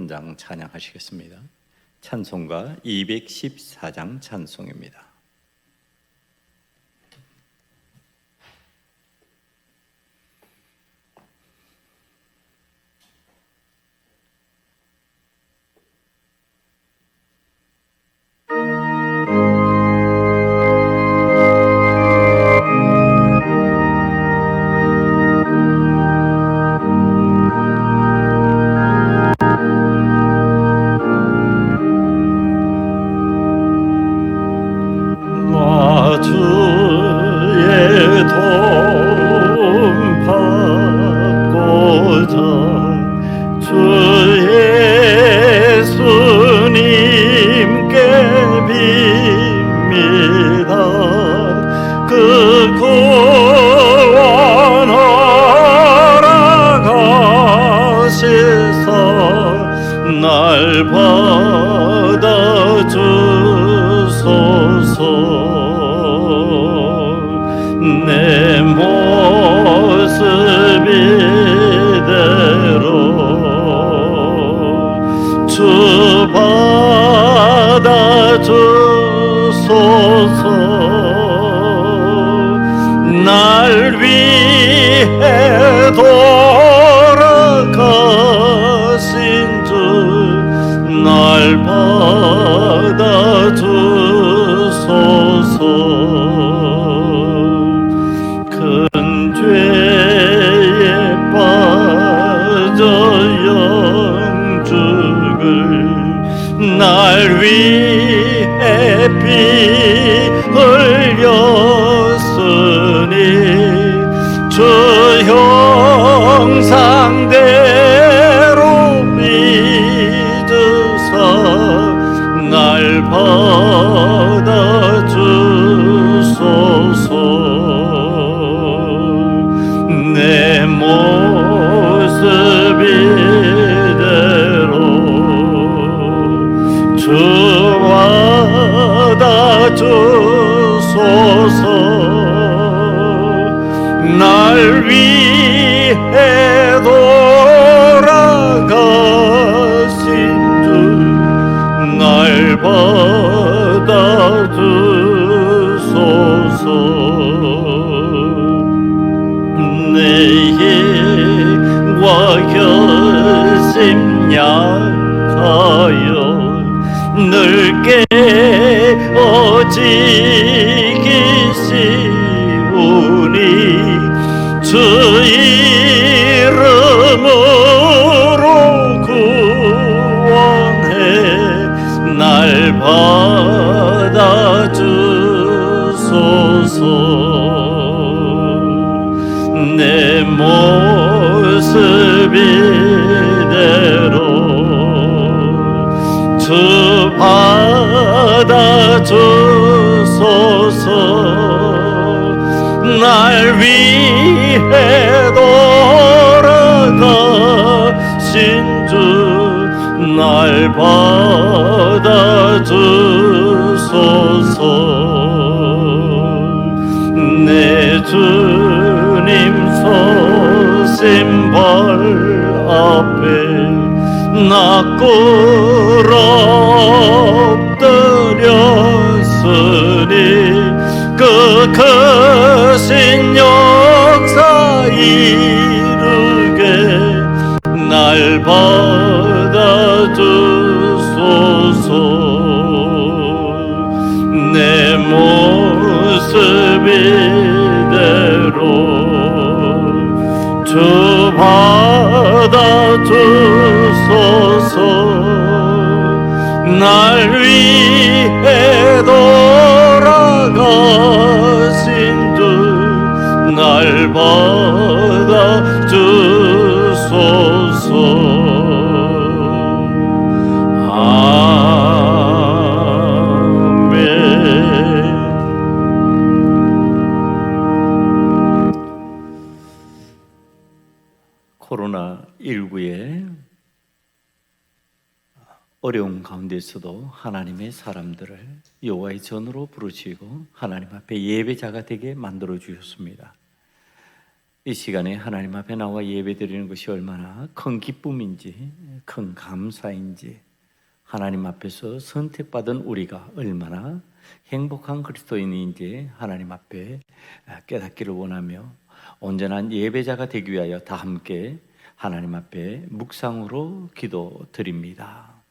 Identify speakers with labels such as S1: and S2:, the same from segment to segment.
S1: 한 장 찬양하시겠습니다. 찬송가 214장 찬송입니다.
S2: 날 받아주소서. 내 모습 이대로 주 받아주소서. 날 위해 돌아가신 주 날 받아주소서. 큰 죄에 빠져 영죽을 날 위해 피 흘렸으니 주 형상대로 날 받아주소서. 내 모습 이대로 주 받아주소서. 날 위해 돌아가신 날 받아주소서. 내 힘과 결심 약하여 늘 깨어지기 쉬우니 주 이름으로 구원해 날 받아주소서. 내 모습 이대로 주 받아주소서. 날 위해 돌아가신 주 날 받아주소서. 내 주님 서신발 앞에 나 꿇어 엎드렸으니 그 크신 역사 이루게 날 받아주소서. 내 모습 이대로 주 받아주소서. 날 위해 돌아가신 주 날 받아주소서. 아멘. 코로나19의 어려운 가운데서도 하나님의 사람들을 여호와의 전으로 부르시고 하나님 앞에 예배자가 되게 만들어 주셨습니다. 이 시간에 하나님 앞에 나와 예배드리는 것이 얼마나 큰 기쁨인지, 큰 감사인지, 하나님 앞에서 선택받은 우리가 얼마나 행복한 그리스도인인지 하나님 앞에 깨닫기를 원하며 온전한 예배자가 되기 위하여 다 함께 하나님 앞에 묵상으로 기도드립니다.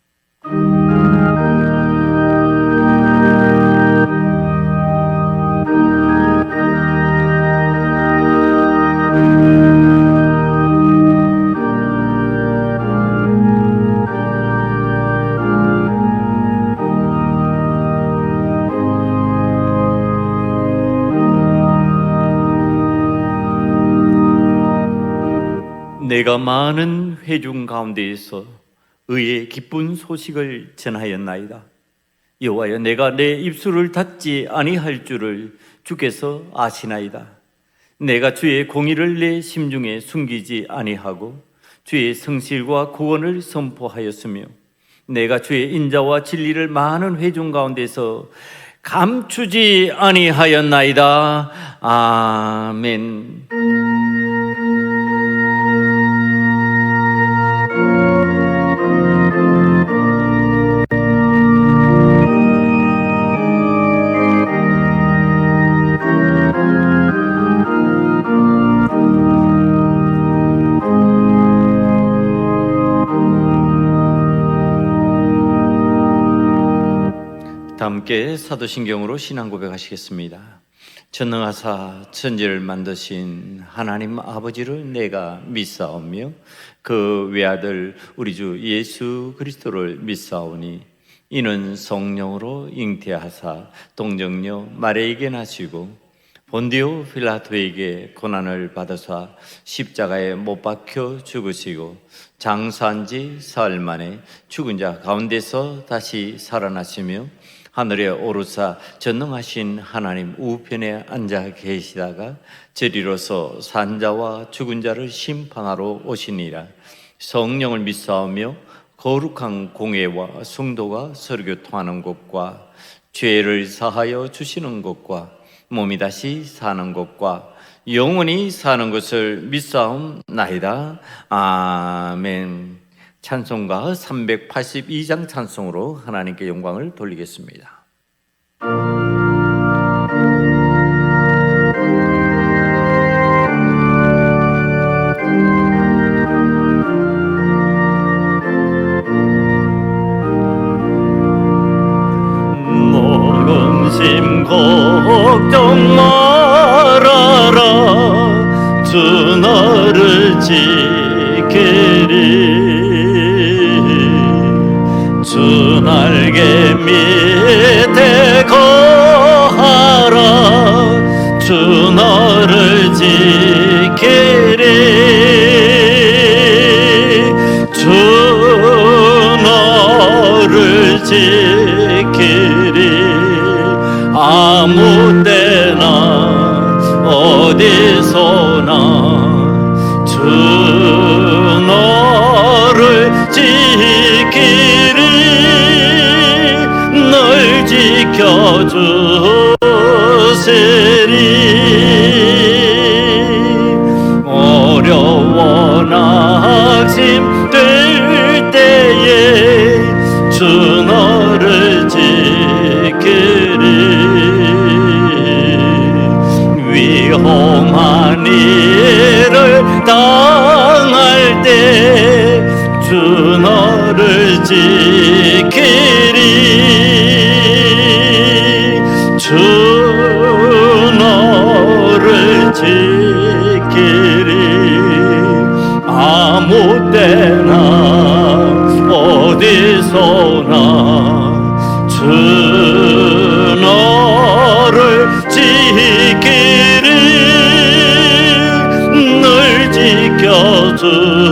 S2: 내가 많은 회중 가운데에서 의의 기쁜 소식을 전하였나이다. 여호와여, 내가 내 입술을 닫지 아니할 줄을 주께서 아시나이다. 내가 주의 공의를 내 심중에 숨기지 아니하고 주의 성실과 구원을 선포하였으며 내가 주의 인자와 진리를 많은 회중 가운데서 감추지 아니하였나이다. 아멘. 함께 사도신경으로 신앙 고백하시겠습니다. 전능하사 천지를 만드신 하나님 아버지를 내가 믿사오며 그 외아들 우리 주 예수 그리스도를 믿사오니 이는 성령으로 잉태하사 동정녀 마리아에게 나시고 본디오 필라토에게 고난을 받으사 십자가에 못 박혀 죽으시고 장사한 지 사흘 만에 죽은 자 가운데서 다시 살아나시며 하늘에 오르사 전능하신 하나님 우편에 앉아 계시다가 저리로서 산자와 죽은 자를 심판하러 오시니라. 성령을 믿사오며 거룩한 공회와 성도가 설교통하는 것과 죄를 사하여 주시는 것과 몸이 다시 사는 것과 영원히 사는 것을 믿사옵나이다. 아멘. 찬송가 382장 찬송으로 하나님께 영광을 돌리겠습니다.
S1: 모금심 걱정 말아라 주 너를 지키리 주 날개 밑에 거하라 주 너를 지키리 주 너를 지키리 아무 때나 어디서나 주 너를 지키리 널 지켜주시리 어려워 낙심될 때에 주 너를 지키리 위험한 일을 당할 때 주 너를 지키리 주 너를 지키리 아무 때나 어디서나 주 너를 지키리 널 지켜주시리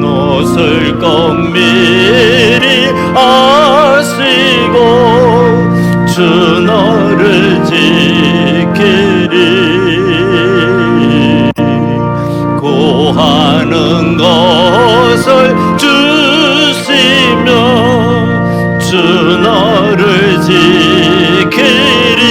S1: 너을 검미리 아시고 주 너를 지키리 구하는 것을 주시며 주 너를 지키리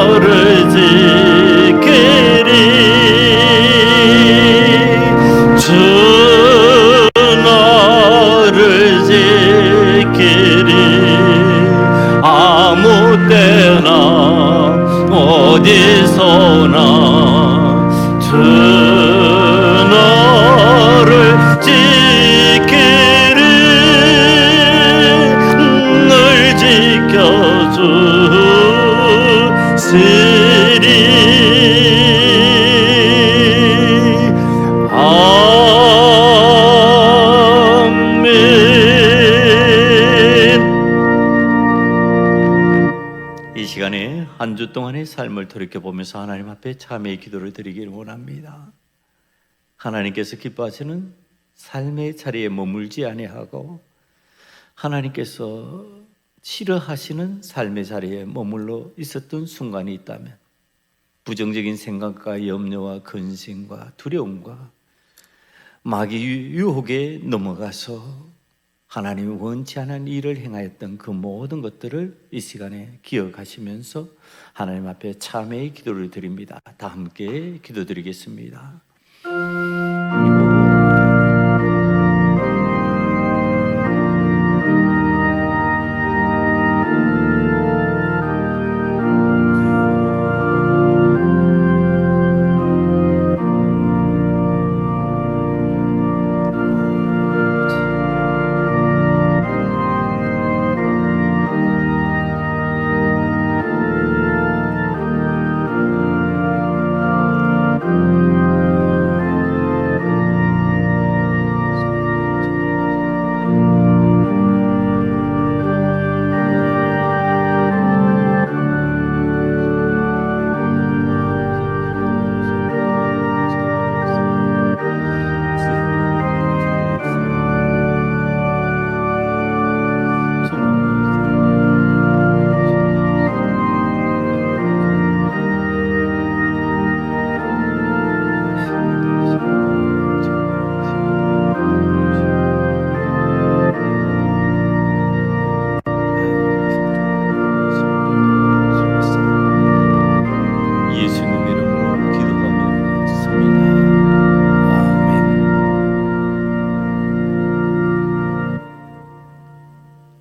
S1: 너를 지키리 주 너를 지키리 아무 때나 어디서나 주 너를 지키리 늘 지켜주시리 아멘. 이 시간에 한 주 동안의 삶을 돌이켜보면서 하나님 앞에 참회의 기도를 드리기를 원합니다. 하나님께서 기뻐하시는 삶의 자리에 머물지 아니하고 하나님께서 싫어하시는 삶의 자리에 머물러 있었던 순간이 있다면 부정적인 생각과 염려와 근심과 두려움과 마귀 유혹에 넘어가서 하나님이 원치 않은 일을 행하였던 그 모든 것들을 이 시간에 기억하시면서 하나님 앞에 참회의 기도를 드립니다. 다 함께 기도드리겠습니다.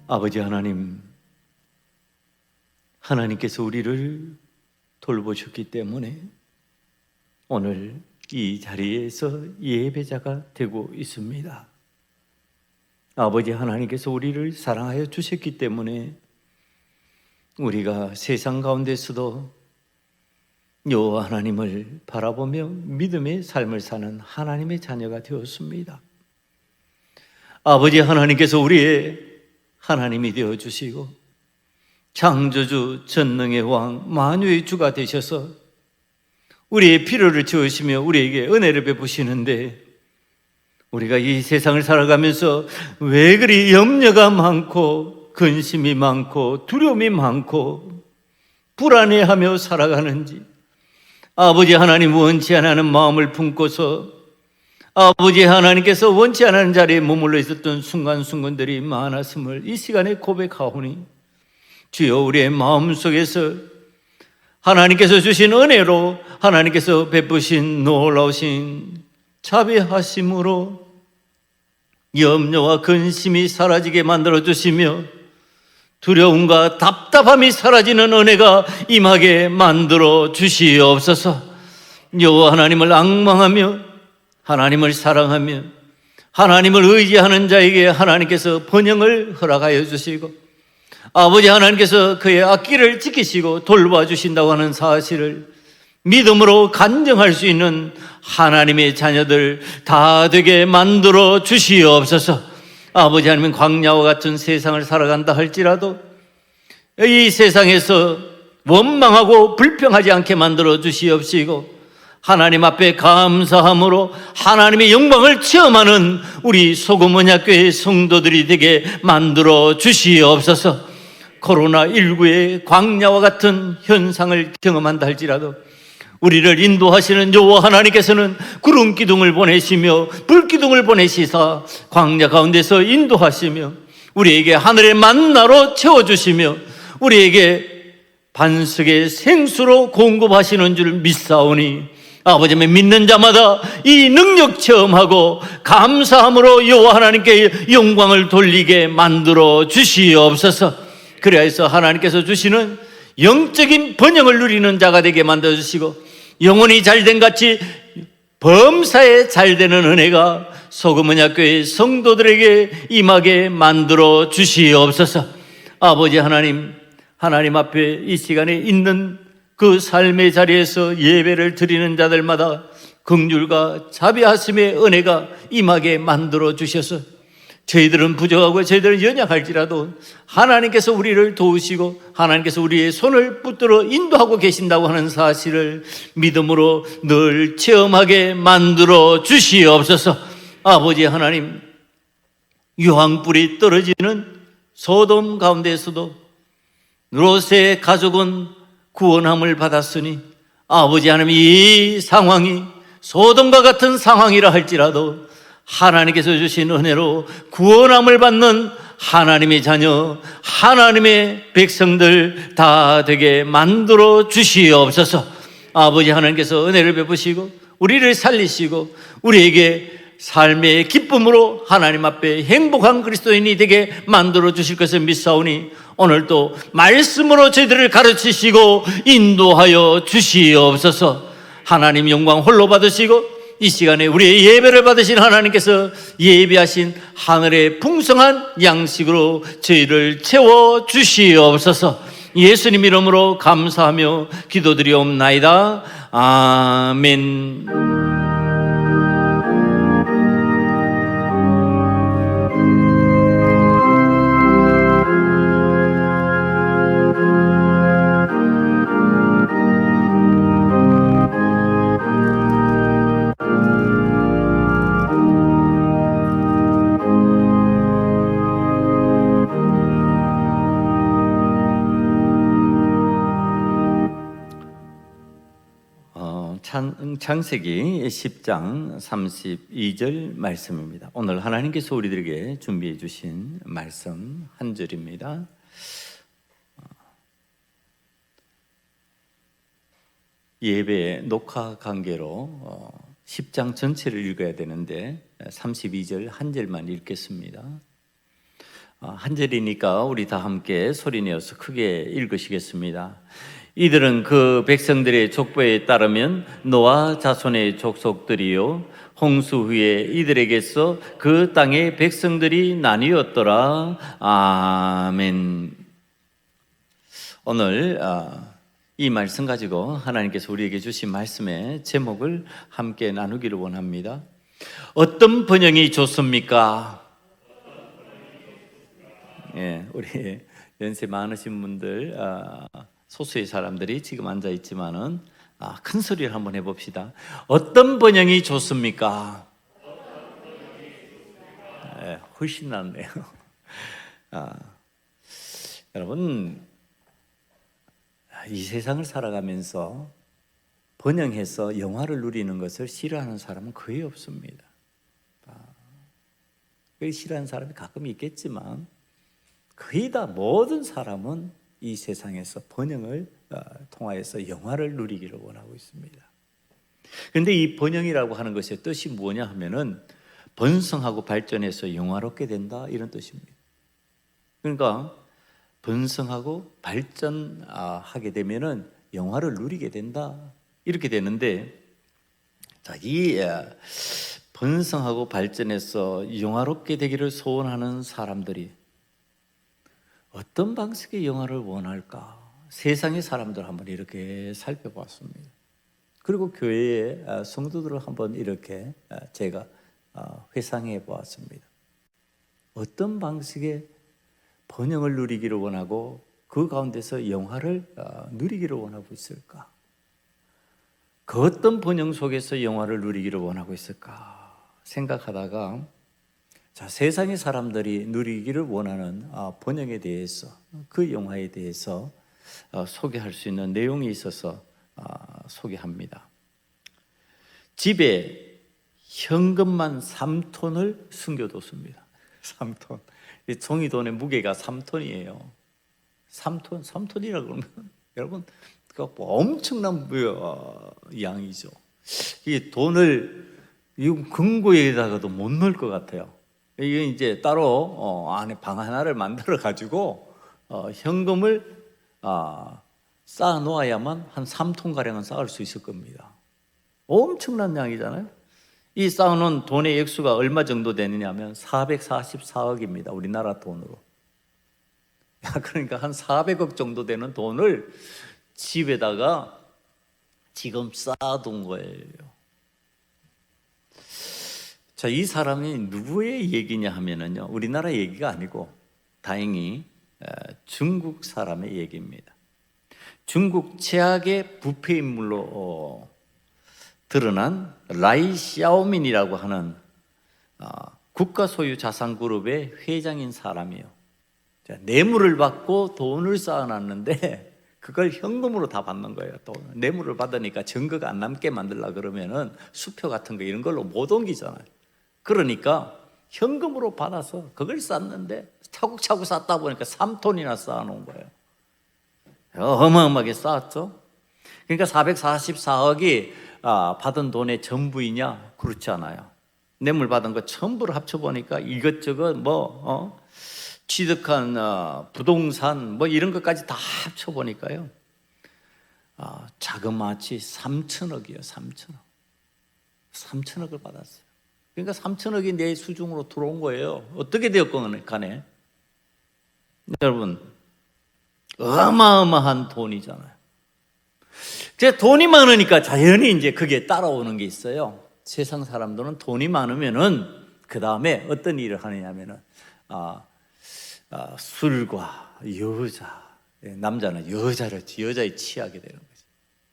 S1: 아버지 하나님, 하나님께서 우리를 돌보셨기 때문에 오늘 이 자리에서 예배자가 되고 있습니다. 아버지 하나님께서 우리를 사랑하여 주셨기 때문에 우리가 세상 가운데서도 여호와 하나님을 바라보며 믿음의 삶을 사는 하나님의 자녀가 되었습니다. 아버지 하나님께서 우리의 하나님이 되어주시고 창조주 전능의 왕 만유의 주가 되셔서 우리의 필요를 채우시며 우리에게 은혜를 베푸시는데 우리가 이 세상을 살아가면서 왜 그리 염려가 많고 근심이 많고 두려움이 많고 불안해하며 살아가는지 아버지 하나님 원치 않는 마음을 품고서 아버지 하나님께서 원치 않은 자리에 머물러 있었던 순간순간들이 많았음을 이 시간에 고백하오니 주여 우리의 마음속에서 하나님께서 주신 은혜로 하나님께서 베푸신 놀라우신 자비하심으로 염려와 근심이 사라지게 만들어주시며 두려움과 답답함이 사라지는 은혜가 임하게 만들어 주시옵소서. 여호와 하나님을 앙망하며 하나님을 사랑하며 하나님을 의지하는 자에게 하나님께서 번영을 허락하여 주시고 아버지 하나님께서 그의 앞길을 지키시고 돌봐주신다고 하는 사실을 믿음으로 간증할 수 있는 하나님의 자녀들 다 되게 만들어 주시옵소서. 아버지 하나님 광야와 같은 세상을 살아간다 할지라도 이 세상에서 원망하고 불평하지 않게 만들어 주시옵시고 하나님 앞에 감사함으로 하나님의 영광을 체험하는 우리 소금언약교회 성도들이 되게 만들어 주시옵소서. 코로나19의 광야와 같은 현상을 경험한다 할지라도 우리를 인도하시는 여호와 하나님께서는 구름 기둥을 보내시며 불 기둥을 보내시사 광야 가운데서 인도하시며 우리에게 하늘의 만나로 채워주시며 우리에게 반석의 생수로 공급하시는 줄 믿사오니 아버지, 믿는 자마다 이 능력 체험하고 감사함으로 여호와 하나님께 영광을 돌리게 만들어 주시옵소서. 그래서 하나님께서 주시는 영적인 번영을 누리는 자가 되게 만들어 주시고, 영혼이 잘된 같이 범사에 잘되는 은혜가 소금언약교회 성도들에게 임하게 만들어 주시옵소서. 아버지 하나님, 하나님 앞에 이 시간에 있는 그 삶의 자리에서 예배를 드리는 자들마다 긍휼과 자비하심의 은혜가 임하게 만들어 주셔서, 저희들은 부족하고 저희들은 연약할지라도 하나님께서 우리를 도우시고 하나님께서 우리의 손을 붙들어 인도하고 계신다고 하는 사실을 믿음으로 늘 체험하게 만들어 주시옵소서. 아버지 하나님, 유황불이 떨어지는 소돔 가운데에서도 롯의 가족은 구원함을 받았으니, 아버지 하나님, 이 상황이 소돔과 같은 상황이라 할지라도 하나님께서 주신 은혜로 구원함을 받는 하나님의 자녀, 하나님의 백성들 다 되게 만들어 주시옵소서. 아버지 하나님께서 은혜를 베푸시고 우리를 살리시고 우리에게 삶의 기쁨으로 하나님 앞에 행복한 그리스도인이 되게 만들어 주실 것을 믿사오니, 오늘도 말씀으로 저희들을 가르치시고 인도하여 주시옵소서. 하나님 영광 홀로 받으시고 이 시간에 우리의 예배를 받으신 하나님께서 예비하신 하늘의 풍성한 양식으로 저희를 채워 주시옵소서. 예수님 이름으로 감사하며 기도드리옵나이다. 아멘. 창세기 10장 32절 말씀입니다. 오늘 하나님께서 우리들에게 준비해 주신 말씀 한 절입니다. 예배 녹화 관계로 10장 전체를 읽어야 되는데 32절 한 절만 읽겠습니다. 한 절이니까 우리 다 함께 소리내어서 크게 읽으시겠습니다. 이들은 그 백성들의 족보에 따르면 노아 자손의 족속들이요 홍수 후에 이들에게서 그 땅의 백성들이 나뉘었더라. 아멘. 오늘 이 말씀 가지고 하나님께서 우리에게 주신 말씀의 제목을 함께 나누기를 원합니다. 어떤 번영이 좋습니까? 예, 우리 연세 많으신 분들, 소수의 사람들이 지금 앉아 있지만은 큰 소리를 한번 해봅시다. 어떤 번영이 좋습니까? 예, 훨씬 낫네요. 여러분, 이 세상을 살아가면서 번영해서 영화를 누리는 것을 싫어하는 사람은 거의 없습니다. 싫어하는 사람이 가끔 있겠지만 거의 다 모든 사람은 이 세상에서 번영을 통하여서 영화를 누리기를 원하고 있습니다. 그런데 이 번영이라고 하는 것의 뜻이 뭐냐 하면은 번성하고 발전해서 영화롭게 된다, 이런 뜻입니다. 그러니까 번성하고 발전하게 되면은 영화를 누리게 된다, 이렇게 되는데, 자, 이 번성하고 발전해서 영화롭게 되기를 소원하는 사람들이 어떤 방식의 영화를 원할까? 세상의 사람들 한번 이렇게 살펴봤습니다. 그리고 교회의 성도들을 한번 이렇게 제가 회상해 보았습니다. 어떤 방식의 번영을 누리기를 원하고 그 가운데서 영화를 누리기를 원하고 있을까? 그 어떤 번영 속에서 영화를 누리기를 원하고 있을까 생각하다가, 자, 세상의 사람들이 누리기를 원하는 번영에 대해서, 그 영화에 대해서 소개할 수 있는 내용이 있어서 소개합니다. 집에 현금만 3톤을 숨겨뒀습니다. 3톤. 종이돈의 무게가 3톤이에요. 3톤이라고 그러면 여러분, 그 엄청난 양이죠. 이 돈을 이 금고에다가도 못 넣을 것 같아요. 이게 이제 따로 안에 방 하나를 만들어 가지고 현금을 쌓아 놓아야만 한 3톤 가량은 쌓을 수 있을 겁니다. 엄청난 양이잖아요. 이 쌓아놓은 돈의 액수가 얼마 정도 되느냐면 444억입니다. 우리나라 돈으로. 그러니까 한 400억 정도 되는 돈을 집에다가 지금 쌓아둔 거예요. 자, 이 사람이 누구의 얘기냐 하면은요, 우리나라 얘기가 아니고 다행히 중국 사람의 얘기입니다. 중국 최악의 부패 인물로 드러난 라이 샤오민이라고 하는 국가 소유 자산 그룹의 회장인 사람이에요. 자, 뇌물을 받고 돈을 쌓아놨는데 그걸 현금으로 다 받는 거예요. 또 뇌물을 받으니까 증거가 안 남게 만들려 그러면은 수표 같은 거 이런 걸로 못 옮기잖아요. 그러니까 현금으로 받아서 그걸 쌓는데 차곡차곡 쌓다 보니까 3톤이나 쌓아놓은 거예요. 어마어마하게 쌓았죠. 그러니까 444억이 받은 돈의 전부이냐? 그렇지 않아요. 뇌물 받은 거 전부를 합쳐보니까 이것저것 취득한 부동산 이런 것까지 다 합쳐보니까요, 자그마치 3천억이에요. 3천억을 받았어요. 그러니까 3천억이 내 수중으로 들어온 거예요. 어떻게 되었건 간에 여러분, 어마어마한 돈이잖아요. 제 돈이 많으니까 자연히 이제 그게 따라오는 게 있어요. 세상 사람들은 돈이 많으면은 그 다음에 어떤 일을 하느냐면은 술과 여자, 남자는 여자에 취하게 되는 거죠.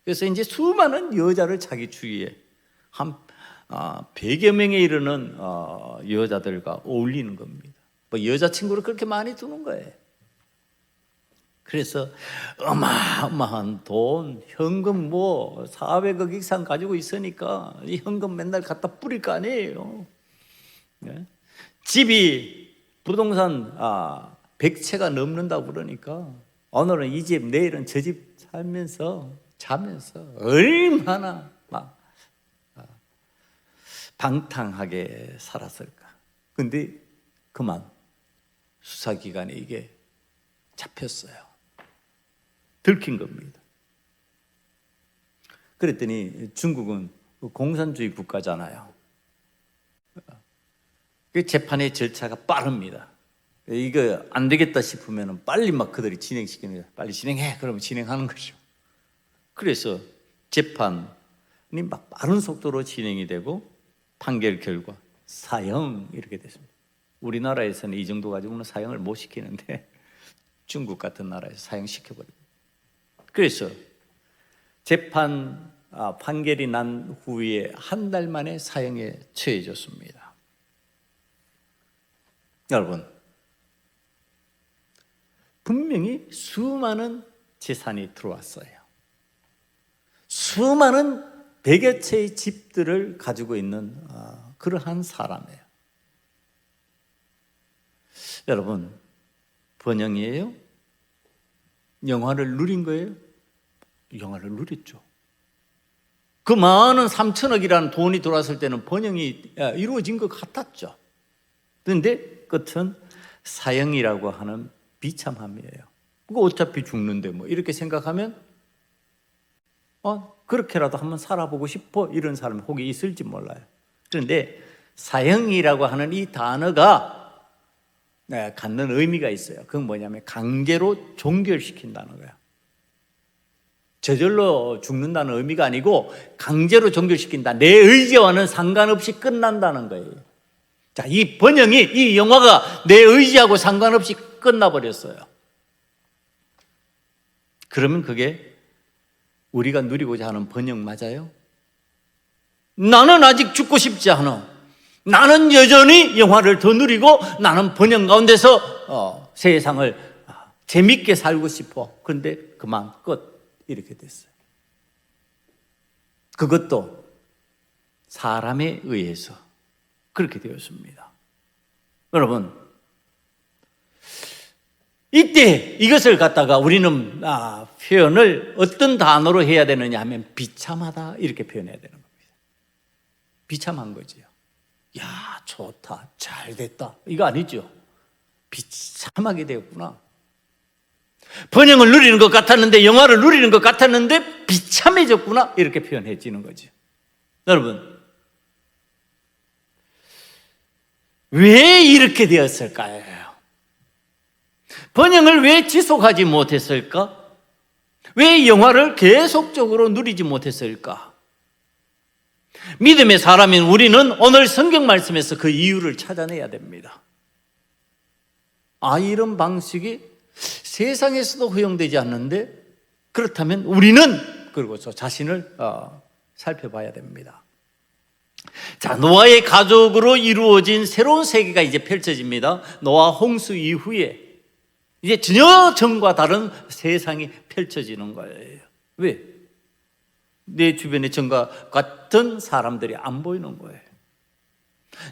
S1: 그래서 이제 수많은 여자를 자기 주위에 한 100여 명에 이르는 여자들과 어울리는 겁니다. 여자친구를 그렇게 많이 두는 거예요. 그래서 어마어마한 돈, 현금 400억 이상 가지고 있으니까 이 현금 맨날 갖다 뿌릴 거 아니에요. 네? 집이 부동산 100채가 넘는다고 그러니까 오늘은 이 집, 내일은 저 집 살면서 자면서 얼마나 막 방탕하게 살았을까. 근데 그만 수사기관에 이게 잡혔어요. 들킨 겁니다. 그랬더니 중국은 공산주의 국가잖아요. 그 재판의 절차가 빠릅니다. 이거 안 되겠다 싶으면 빨리 막 그들이 진행시킵니다. 빨리 진행해. 그러면 진행하는 거죠. 그래서 재판이 막 빠른 속도로 진행이 되고 판결 결과 사형 이렇게 됐습니다. 우리나라에서는 이 정도 가지고는 사형을 못 시키는데 중국 같은 나라에서 사형시켜버립니다. 그래서 재판 판결이 난 후에 한 달 만에 사형에 처해졌습니다. 여러분, 분명히 수많은 재산이 들어왔어요. 수많은 100여 채의 집들을 가지고 있는 그러한 사람이에요. 여러분, 번영이에요? 영화를 누린 거예요? 영화를 누렸죠. 그 많은 3천억이라는 돈이 들어왔을 때는 번영이 이루어진 것 같았죠. 그런데 끝은 사형이라고 하는 비참함이에요. 그거 어차피 죽는데 이렇게 생각하면 그렇게라도 한번 살아보고 싶어 이런 사람이 혹이 있을지 몰라요. 그런데 사형이라고 하는 이 단어가 갖는 의미가 있어요. 그건 뭐냐면 강제로 종결시킨다는 거예요. 저절로 죽는다는 의미가 아니고 강제로 종결시킨다. 내 의지와는 상관없이 끝난다는 거예요. 자, 이 번영이, 이 영화가 내 의지하고 상관없이 끝나버렸어요. 그러면 그게 우리가 누리고자 하는 번영 맞아요? 나는 아직 죽고 싶지 않아. 나는 여전히 영화를 더 누리고 나는 번영 가운데서 세상을 재밌게 살고 싶어. 그런데 그만 끝. 이렇게 됐어요. 그것도 사람에 의해서 그렇게 되었습니다. 여러분,
S2: 이때 이것을 갖다가 우리는 표현을 어떤 단어로 해야 되느냐 하면 비참하다 이렇게 표현해야 되는 겁니다. 비참한 거지요. 야, 좋다, 잘 됐다, 이거 아니죠. 비참하게 되었구나. 번영을 누리는 것 같았는데, 영화를 누리는 것 같았는데 비참해졌구나, 이렇게 표현해지는 거죠. 여러분, 왜 이렇게 되었을까요? 번영을 왜 지속하지 못했을까? 왜 영화를 계속적으로 누리지 못했을까? 믿음의 사람인 우리는 오늘 성경 말씀에서 그 이유를 찾아내야 됩니다. 이런 방식이 세상에서도 허용되지 않는데, 그렇다면 우리는 그리고 저 자신을 살펴봐야 됩니다. 자, 노아의 가족으로 이루어진 새로운 세계가 이제 펼쳐집니다. 노아 홍수 이후에 이제 전혀 전과 다른 세상이 펼쳐지는 거예요. 왜? 내 주변에 전과 같은 사람들이 안 보이는 거예요.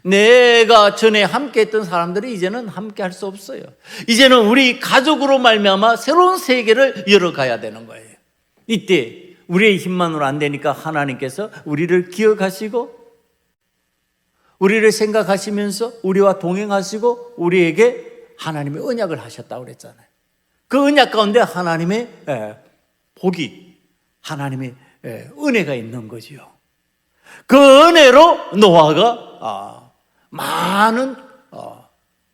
S2: 내가 전에 함께 했던 사람들이 이제는 함께 할 수 없어요. 이제는 우리 가족으로 말미암아 새로운 세계를 열어가야 되는 거예요. 이때 우리의 힘만으로 안 되니까 하나님께서 우리를 기억하시고 우리를 생각하시면서 우리와 동행하시고 우리에게 하나님의 언약을 하셨다고 그랬잖아요. 그 언약 가운데 하나님의 복이, 하나님의 은혜가 있는 거지요. 그 은혜로 노아가 많은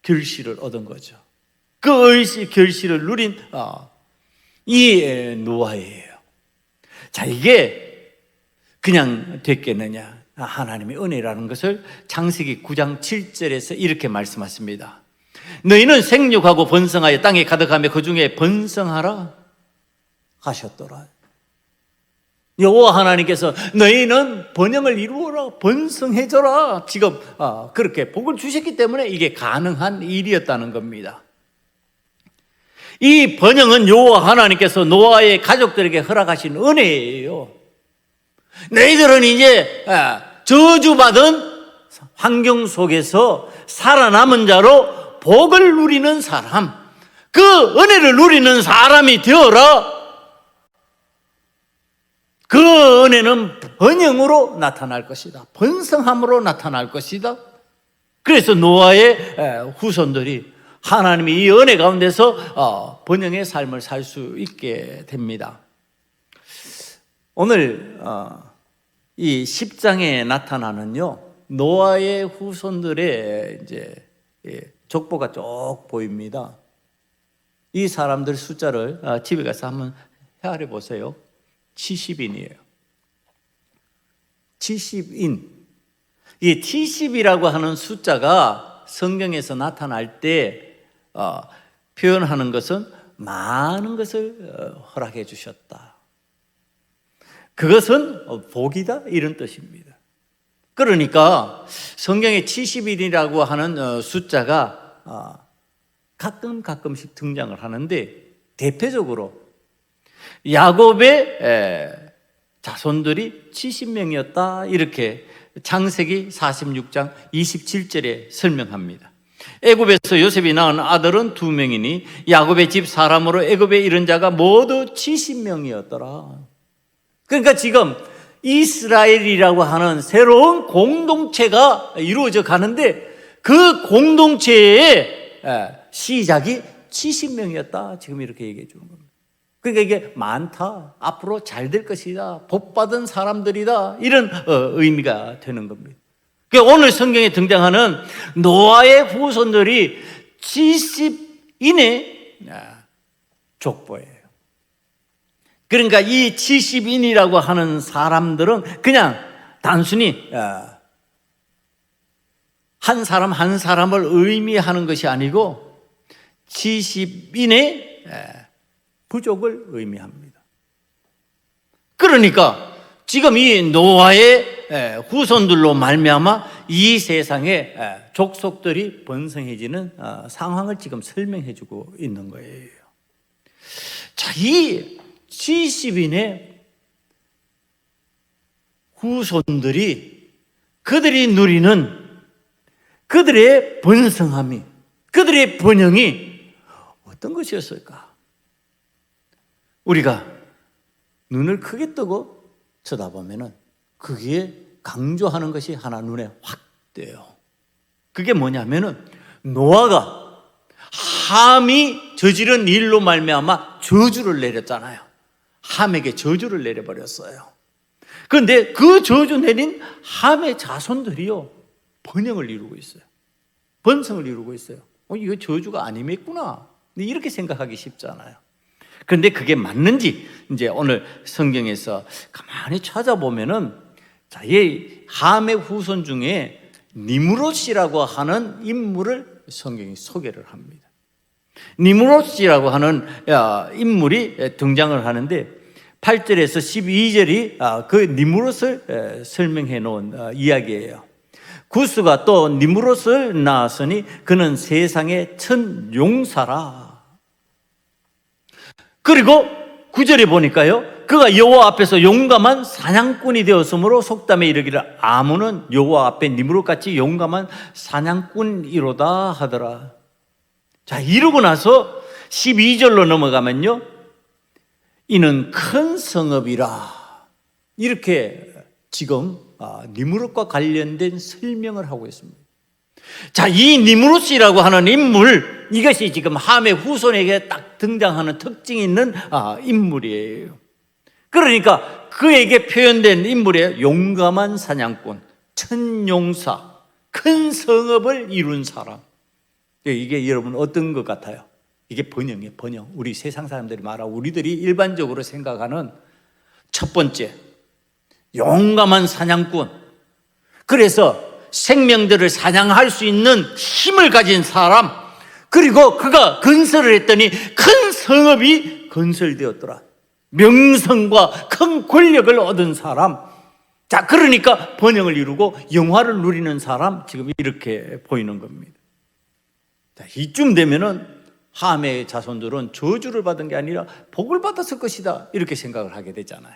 S2: 결실을 얻은 거죠. 그 결실을 누린 이 노아예요. 자, 이게 그냥 됐겠느냐? 하나님의 은혜라는 것을 창세기 9장 7절에서 이렇게 말씀하십니다. 너희는 생육하고 번성하여 땅에 가득하며 그 중에 번성하라 하셨더라. 여호와 하나님께서 너희는 번영을 이루어라, 번성해져라, 지금 그렇게 복을 주셨기 때문에 이게 가능한 일이었다는 겁니다. 이 번영은 여호와 하나님께서 노아의 가족들에게 허락하신 은혜예요. 너희들은 이제 저주받은 환경 속에서 살아남은 자로 복을 누리는 사람, 그 은혜를 누리는 사람이 되어라. 그 은혜는 번영으로 나타날 것이다. 번성함으로 나타날 것이다. 그래서 노아의 후손들이 하나님이 이 은혜 가운데서 번영의 삶을 살 수 있게 됩니다. 오늘 이 10장에 나타나는요, 노아의 후손들의 이제 족보가 쭉 보입니다. 이 사람들 숫자를 집에 가서 한번 헤아려 보세요. 70인이에요. 70인. 이 70이라고 하는 숫자가 성경에서 나타날 때 표현하는 것은 많은 것을 허락해 주셨다. 그것은 복이다, 이런 뜻입니다. 그러니까 성경에 70일이라고 하는 숫자가 가끔씩 등장을 하는데, 대표적으로 야곱의 자손들이 70명이었다 이렇게 창세기 46장 27절에 설명합니다. 애굽에서 요셉이 낳은 아들은 2명이니 야곱의 집 사람으로 애굽에 이른 자가 모두 70명이었더라. 그러니까 지금 이스라엘이라고 하는 새로운 공동체가 이루어져 가는데, 그 공동체의 시작이 70명이었다 지금 이렇게 얘기해 주는 겁니다. 그러니까 이게 많다, 앞으로 잘 될 것이다, 복받은 사람들이다, 이런 의미가 되는 겁니다. 그러니까 오늘 성경에 등장하는 노아의 후손들이 70인의 족보예요. 그러니까 이 70인이라고 하는 사람들은 그냥 단순히 한 사람 한 사람을 의미하는 것이 아니고 70인의 부족을 의미합니다. 그러니까 지금 이 노아의 후손들로 말미암아 이 세상에 족속들이 번성해지는 상황을 지금 설명해 주고 있는 거예요. 자, 이 70인의 후손들이 그들이 누리는 그들의 번성함이, 그들의 번영이
S1: 어떤 것이었을까? 우리가 눈을 크게 뜨고 쳐다보면은 그게 강조하는 것이 하나 눈에 확 띄어요. 그게 뭐냐면은 노아가 함이 저지른 일로 말미암아 저주를 내렸잖아요. 함에게 저주를 내려버렸어요. 그런데 그 저주 내린 함의 자손들이요 번영을 이루고 있어요. 번성을 이루고 있어요. 이거 저주가 아니겠구나. 이렇게 생각하기 쉽잖아요. 그런데 그게 맞는지 이제 오늘 성경에서 가만히 찾아보면은 이 함의 후손 중에 니므롯이라고 하는 인물을 성경이 소개를 합니다. 니므롯이라고 하는 인물이 등장을 하는데 8절에서 12절이 그 니므롯을 설명해 놓은 이야기예요. 구스가 또 니므롯을 낳았으니 그는 세상의 첫 용사라. 그리고 9절에 보니까요, 그가 여호와 앞에서 용감한 사냥꾼이 되었으므로 속담에 이르기를 아문은 여호와 앞에 니므롯같이 용감한 사냥꾼이로다 하더라. 자, 이러고 나서 12절로 넘어가면요, 이는 큰 성읍이라. 이렇게 지금 니므롯과 관련된 설명을 하고 있습니다. 자, 이 니므롯이라고 하는 인물, 이것이 지금 함의 후손에게 딱 등장하는 특징이 있는 인물이에요. 그러니까 그에게 표현된 인물의 용감한 사냥꾼, 천용사, 큰 성읍을 이룬 사람. 이게 여러분 어떤 것 같아요? 이게 번영이에요, 번영. 우리 세상 사람들이 말하고 우리들이 일반적으로 생각하는 첫 번째, 용감한 사냥꾼. 그래서 생명들을 사냥할 수 있는 힘을 가진 사람, 그리고 그가 건설을 했더니 큰 성읍이 건설되었더라. 명성과 큰 권력을 얻은 사람. 자, 그러니까 번영을 이루고 영화를 누리는 사람, 지금 이렇게 보이는 겁니다. 자, 이쯤 되면은 함의 자손들은 저주를 받은 게 아니라 복을 받았을 것이다, 이렇게 생각을 하게 되잖아요.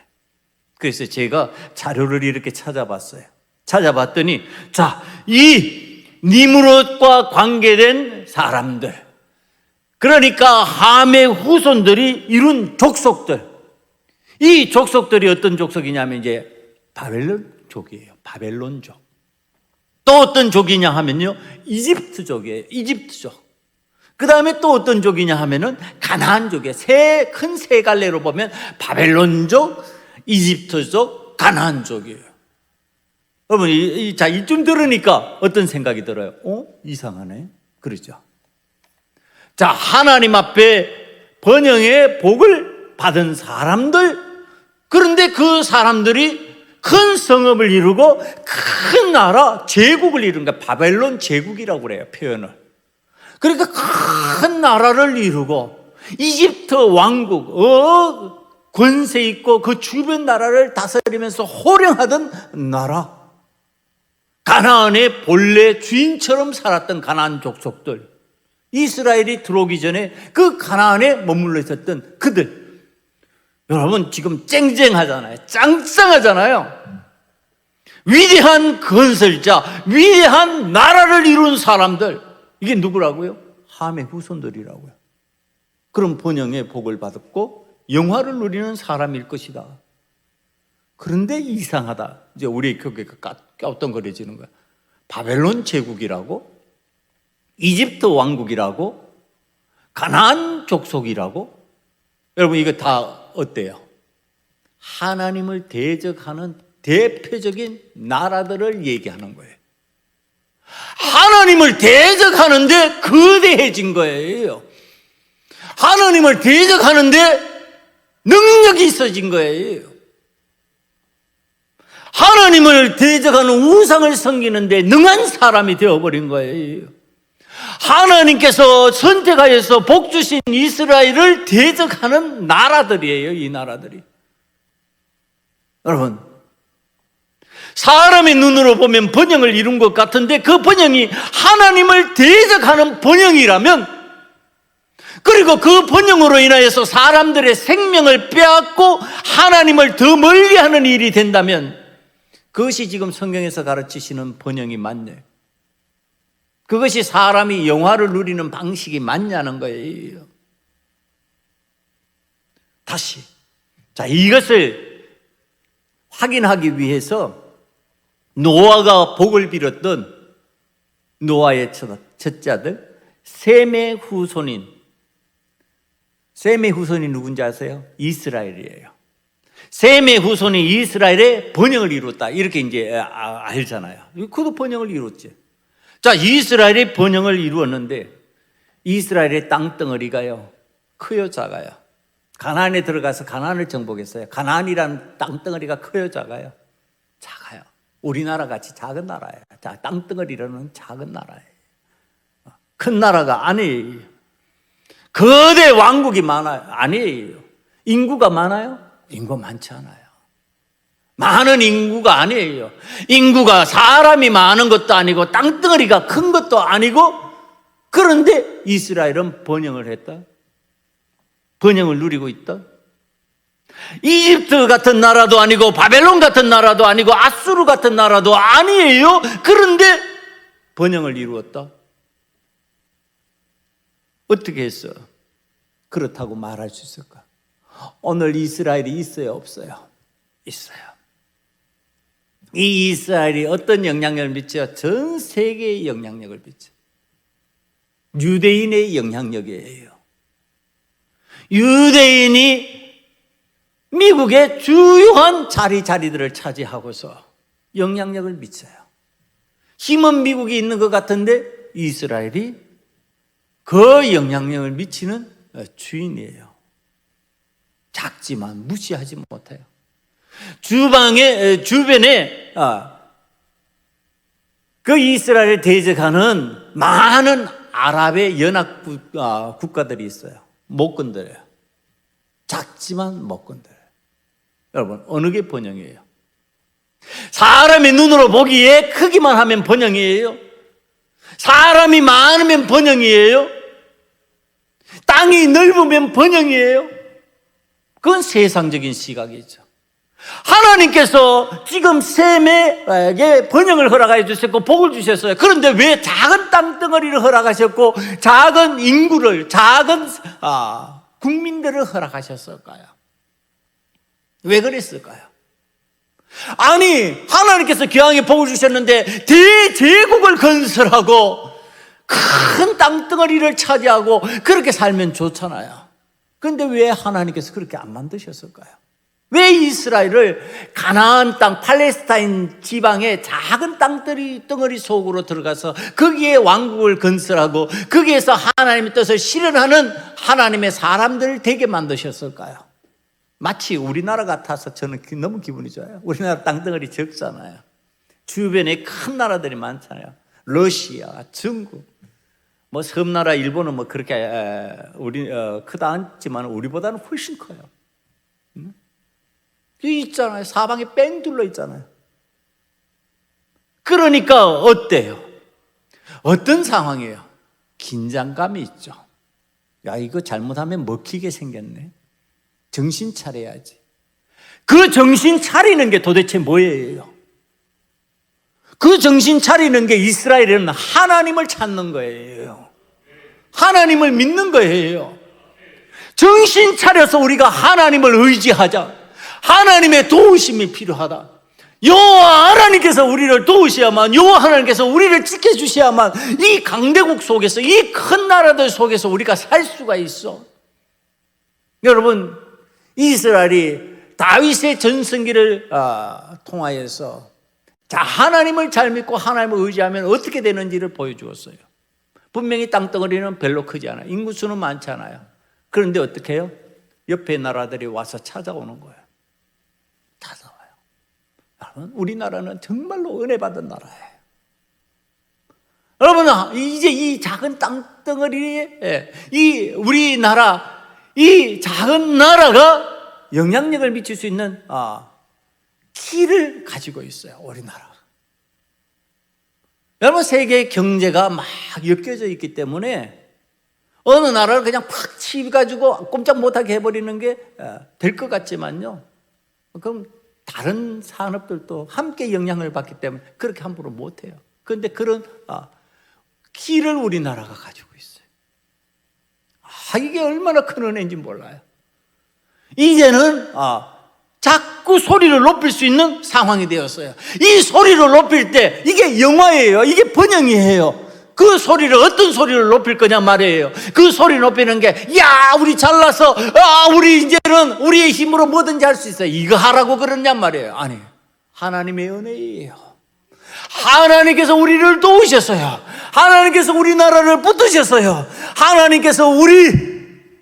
S1: 그래서 제가 자료를 이렇게 찾아봤어요. 찾아봤더니, 자, 이 니므롯과 관계된 사람들, 그러니까 함의 후손들이 이룬 족속들, 이 족속들이 어떤 족속이냐면 이제 바벨론족이에요. 바벨론족. 또 어떤 족이냐 하면요, 이집트족이에요. 이집트족. 그 다음에 또 어떤 족이냐 하면은 가나안족이에요. 큰 세 갈래로 보면 바벨론족, 이집트족, 가나안족이에요. 여러분, 자, 이쯤 들으니까 어떤 생각이 들어요? 이상하네. 그렇죠? 자, 하나님 앞에 번영의 복을 받은 사람들, 그런데 그 사람들이 큰 성읍을 이루고 큰 나라, 제국을 이룬 거야. 바벨론 제국이라고 그래요, 표현을. 그러니까 큰 나라를 이루고 이집트 왕국, 권세 있고 그 주변 나라를 다스리면서 호령하던 나라, 가나안의 본래 주인처럼 살았던 가나안 족속들, 이스라엘이 들어오기 전에 그 가나안에 머물러 있었던 그들, 여러분 지금 쨍쨍하잖아요. 짱짱하잖아요. 위대한 건설자, 위대한 나라를 이룬 사람들, 이게 누구라고요? 함의 후손들이라고요. 그럼 번영의 복을 받았고 영화를 누리는 사람일 것이다. 그런데 이상하다. 이제 우리 교계가 ቃ우뚱거려지는 거야. 바벨론 제국이라고, 이집트 왕국이라고, 가나안 족속이라고. 여러분, 이거 다 어때요? 하나님을 대적하는 대표적인 나라들을 얘기하는 거예요. 하나님을 대적하는데 거대해진 거예요. 하나님을 대적하는데 능력이 있어진 거예요. 하나님을 대적하는 우상을 섬기는데 능한 사람이 되어버린 거예요. 하나님께서 선택하여서 복 주신 이스라엘을 대적하는 나라들이에요, 이 나라들이. 여러분, 사람의 눈으로 보면 번영을 이룬 것 같은데 그 번영이 하나님을 대적하는 번영이라면, 그리고 그 번영으로 인하여서 사람들의 생명을 빼앗고 하나님을 더 멀리하는 일이 된다면 그것이 지금 성경에서 가르치시는 번영이 맞냐? 그것이 사람이 영화를 누리는 방식이 맞냐는 거예요. 다시. 자, 이것을 확인하기 위해서 노아가 복을 빌었던 노아의 첫째 아들 셈의 후손인, 셈의 후손이 누군지 아세요? 이스라엘이에요. 셈의 후손이 이스라엘의 번영을 이뤘다. 이렇게 이제 알잖아요. 그도 번영을 이뤘지. 자, 이스라엘이 번영을 이루었는데 이스라엘의 땅덩어리가요, 커요, 작아요? 가나안에 들어가서 가나안을 정복했어요. 가나안이라는 땅덩어리가 커요, 작아요? 작아요. 우리나라 같이 작은 나라예요. 자, 땅덩어리라는 작은 나라예요. 큰 나라가 아니에요. 거대 왕국이 많아요. 아니에요. 인구가 많아요? 인구 많지 않아요. 많은 인구가 아니에요. 인구가 사람이 많은 것도 아니고 땅덩어리가 큰 것도 아니고, 그런데 이스라엘은 번영을 했다. 번영을 누리고 있다. 이집트 같은 나라도 아니고 바벨론 같은 나라도 아니고 아수르 같은 나라도 아니에요. 그런데 번영을 이루었다. 어떻게 했어? 그렇다고 말할 수 있을까? 오늘 이스라엘이 있어요, 없어요? 있어요. 이 이스라엘이 어떤 영향력을 미쳐? 전 세계에 영향력을 미쳐. 유대인의 영향력이에요. 유대인이 미국의 주요한 자리들을 차지하고서 영향력을 미쳐요. 힘은 미국이 있는 것 같은데 이스라엘이 그 영향력을 미치는 주인이에요. 작지만 무시하지 못해요. 주변에 그 이스라엘을 대적하는 많은 아랍의 연합 국가들이 있어요. 못 건드려요. 작지만 못 건드려요. 여러분, 어느 게 번영이에요? 사람의 눈으로 보기에 크기만 하면 번영이에요? 사람이 많으면 번영이에요? 땅이 넓으면 번영이에요? 그건 세상적인 시각이죠. 하나님께서 지금 셈에게 번영을 허락해 주셨고 복을 주셨어요. 그런데 왜 작은 땅덩어리를 허락하셨고 작은 인구를, 작은 국민들을 허락하셨을까요? 왜 그랬을까요? 아니, 하나님께서 기왕에 복을 주셨는데 대제국을 건설하고 큰 땅덩어리를 차지하고 그렇게 살면 좋잖아요. 그런데 왜 하나님께서 그렇게 안 만드셨을까요? 왜 이스라엘을 가나안 땅, 팔레스타인 지방의 작은 땅덩어리 속으로 들어가서 거기에 왕국을 건설하고 거기에서 하나님의 뜻을 실현하는 하나님의 사람들을 되게 만드셨을까요? 마치 우리나라 같아서 저는 너무 기분이 좋아요. 우리나라 땅덩어리 적잖아요. 주변에 큰 나라들이 많잖아요. 러시아, 중국, 뭐 섬나라 일본은 뭐 그렇게 크다 않지만 우리보다는 훨씬 커요. 있잖아요. 사방에 뺑 둘러 있잖아요. 그러니까 어때요? 어떤 상황이에요? 긴장감이 있죠. 야, 이거 잘못하면 먹히게 생겼네. 정신 차려야지. 그 정신 차리는 게 도대체 뭐예요? 그 정신 차리는 게 이스라엘은 하나님을 찾는 거예요. 하나님을 믿는 거예요. 정신 차려서 우리가 하나님을 의지하자. 하나님의 도우심이 필요하다. 여호와 하나님께서 우리를 도우셔야만, 여호와 하나님께서 우리를 지켜주셔야만 이 강대국 속에서, 이 큰 나라들 속에서 우리가 살 수가 있어. 여러분, 이스라엘이 다윗의 전성기를 통하여서 자, 하나님을 잘 믿고 하나님을 의지하면 어떻게 되는지를 보여주었어요. 분명히 땅덩어리는 별로 크지 않아요. 인구수는 많지 않아요. 그런데 어떻게 해요? 옆에 나라들이 와서 찾아오는 거예요. 찾아와요. 여러분, 우리나라는 정말로 은혜 받은 나라예요. 여러분, 이제 이 작은 땅덩어리에 이 우리나라, 이 작은 나라가 영향력을 미칠 수 있는 키를 가지고 있어요. 우리나라. 여러분, 세계 경제가 막 엮여져 있기 때문에 어느 나라를 그냥 팍 치가지고 꼼짝 못하게 해버리는 게 될 것 같지만요. 그럼 다른 산업들도 함께 영향을 받기 때문에 그렇게 함부로 못해요. 그런데 그런 키를 우리나라가 가지고 있어요. 이게 얼마나 큰 은혜인지 몰라요.
S3: 이제는 자꾸 소리를 높일 수 있는 상황이 되었어요. 이 소리를 높일 때 이게 영화예요. 이게 번영이에요. 그 소리를 어떤 소리를 높일 거냐 말이에요. 그 소리 높이는 게 우리 잘나서 우리 이제는 우리의 힘으로 뭐든지 할 수 있어요. 이거 하라고 그러냐 말이에요. 아니, 하나님의 은혜예요. 하나님께서 우리를 도우셨어요. 하나님께서 우리나라를 붙드셨어요. 하나님께서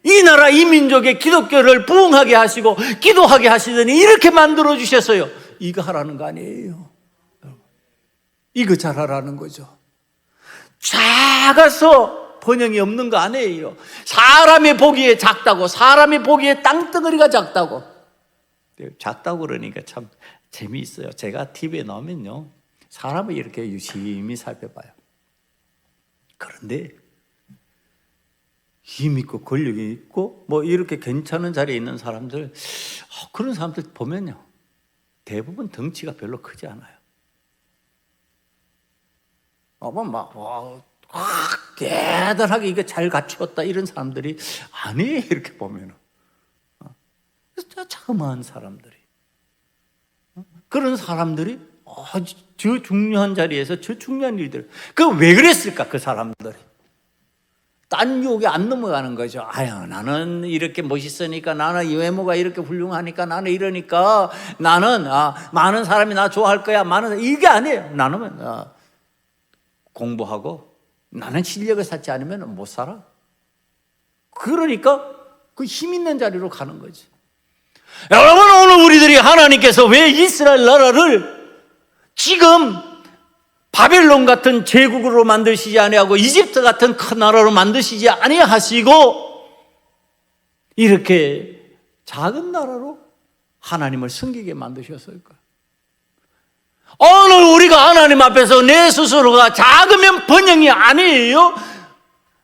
S3: 이 나라 이 민족의 기독교를 부흥하게 하시고 기도하게 하시더니 이렇게 만들어 주셨어요. 이거 하라는 거 아니에요. 이거 잘하라는 거죠. 작아서 번영이 없는 거 아니에요. 사람이 보기에 작다고, 사람이 보기에 땅덩어리가 작다고 그러니까 참 재미있어요. 제가 TV에 나오면요, 사람을 이렇게 유심히 살펴봐요. 그런데 힘 있고 권력이 있고 뭐 이렇게 괜찮은 자리에 있는 사람들, 그런 사람들 보면요, 대부분 덩치가 별로 크지 않아요. 대단하게 이거 잘 갖추었다 이런 사람들이 아니에요. 이렇게 보면은 자그마한 사람들이, 그런 사람들이 저 중요한 자리에서 저 중요한 일들, 왜 그랬을까? 그 사람들이 딴 유혹에 안 넘어가는 거죠. 나는 이렇게 멋있으니까, 나는 이 외모가 이렇게 훌륭하니까, 나는 이러니까, 나는 많은 사람이 나 좋아할 거야. 이게 아니에요. 나는 공부하고 나는 실력을 쌓지 않으면 못 살아. 그러니까 그 힘 있는 자리로 가는 거지. 여러분, 오늘 우리들이 하나님께서 왜 이스라엘 나라를 지금 바벨론 같은 제국으로 만드시지 아니하고 이집트 같은 큰 나라로 만드시지 아니하시고 이렇게 작은 나라로 하나님을 섬기게 만드셨을까? 오늘 우리가 하나님 앞에서 내 스스로가 작으면 번영이 아니에요.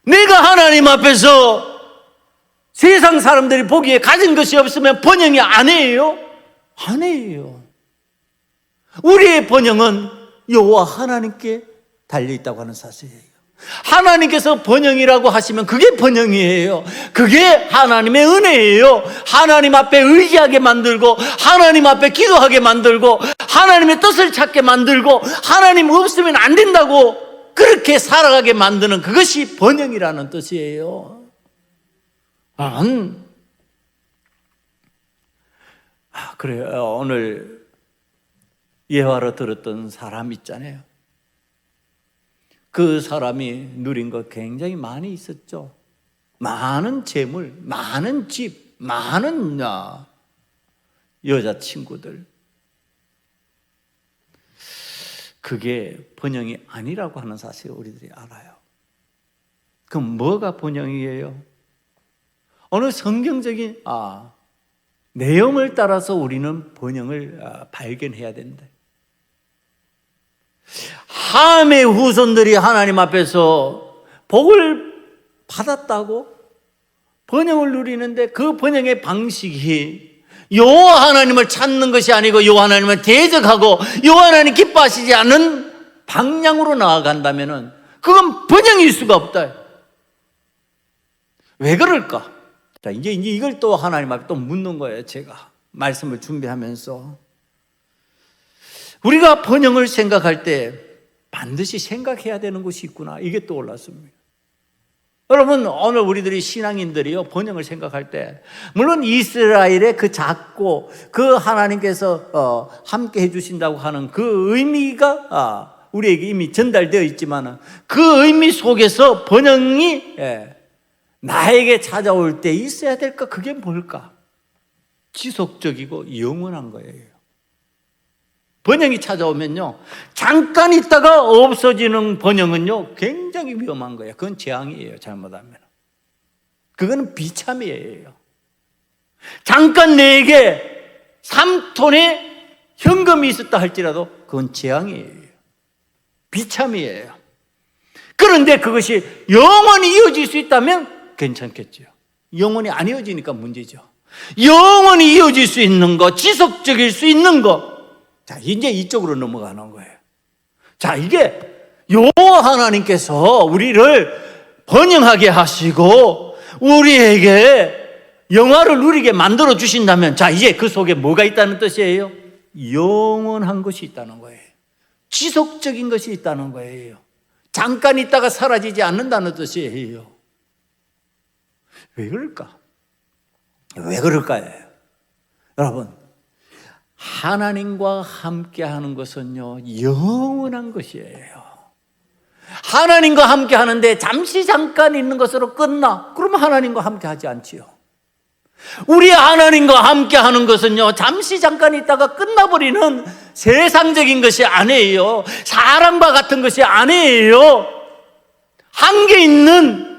S3: 내가 하나님 앞에서 세상 사람들이 보기에 가진 것이 없으면 번영이 아니에요. 아니에요. 우리의 번영은 여호와 하나님께 달려있다고 하는 사실이에요. 하나님께서 번영이라고 하시면 그게 번영이에요. 그게 하나님의 은혜예요. 하나님 앞에 의지하게 만들고, 하나님 앞에 기도하게 만들고, 하나님의 뜻을 찾게 만들고, 하나님 없으면 안 된다고 그렇게 살아가게 만드는 그것이 번영이라는 뜻이에요. 그래요. 오늘 예화로 들었던 사람 있잖아요. 그 사람이 누린 거 굉장히 많이 있었죠. 많은 재물, 많은 집, 많은 여자친구들. 그게 번영이 아니라고 하는 사실을 우리들이 알아요. 그럼 뭐가 번영이에요? 어느 성경적인 내용을 따라서 우리는 번영을 발견해야 된다. 함의 후손들이 하나님 앞에서 복을 받았다고 번영을 누리는데, 그 번영의 방식이 여호와 하나님을 찾는 것이 아니고 여호와 하나님을 대적하고 여호와 하나님 기뻐하시지 않는 방향으로 나아간다면은 그건 번영일 수가 없다. 왜 그럴까? 자, 이제 이걸 또 하나님 앞에 또 묻는 거예요. 제가 말씀을 준비하면서 우리가 번영을 생각할 때 반드시 생각해야 되는 것이 있구나, 이게 떠올랐습니다. 여러분, 오늘 우리들이 신앙인들이요, 번영을 생각할 때 물론 이스라엘의 그 작고 그 하나님께서 함께 해주신다고 하는 그 의미가 우리에게 이미 전달되어 있지만, 그 의미 속에서 번영이 나에게 찾아올 때 있어야 될까? 그게 뭘까? 지속적이고 영원한 거예요. 번영이 찾아오면요, 잠깐 있다가 없어지는 번영은요 굉장히 위험한 거예요. 그건 재앙이에요. 잘못하면 그거는 비참이에요. 잠깐 내게 3톤의 현금이 있었다 할지라도 그건 재앙이에요. 비참이에요. 그런데 그것이 영원히 이어질 수 있다면 괜찮겠죠. 영원히 안 이어지니까 문제죠. 영원히 이어질 수 있는 거, 지속적일 수 있는 거. 자, 이제 이쪽으로 넘어가는 거예요. 자, 이게 여호와 하나님께서 우리를 번영하게 하시고 우리에게 영화를 누리게 만들어 주신다면, 자, 이제 그 속에 뭐가 있다는 뜻이에요? 영원한 것이 있다는 거예요. 지속적인 것이 있다는 거예요. 잠깐 있다가 사라지지 않는다는 뜻이에요. 왜 그럴까? 왜 그럴까요? 여러분, 하나님과 함께 하는 것은요, 영원한 것이에요. 하나님과 함께 하는데 잠시 잠깐 있는 것으로 끝나? 그러면 하나님과 함께 하지 않지요. 우리 하나님과 함께 하는 것은요, 잠시 잠깐 있다가 끝나버리는 세상적인 것이 아니에요. 사람과 같은 것이 아니에요. 한계 있는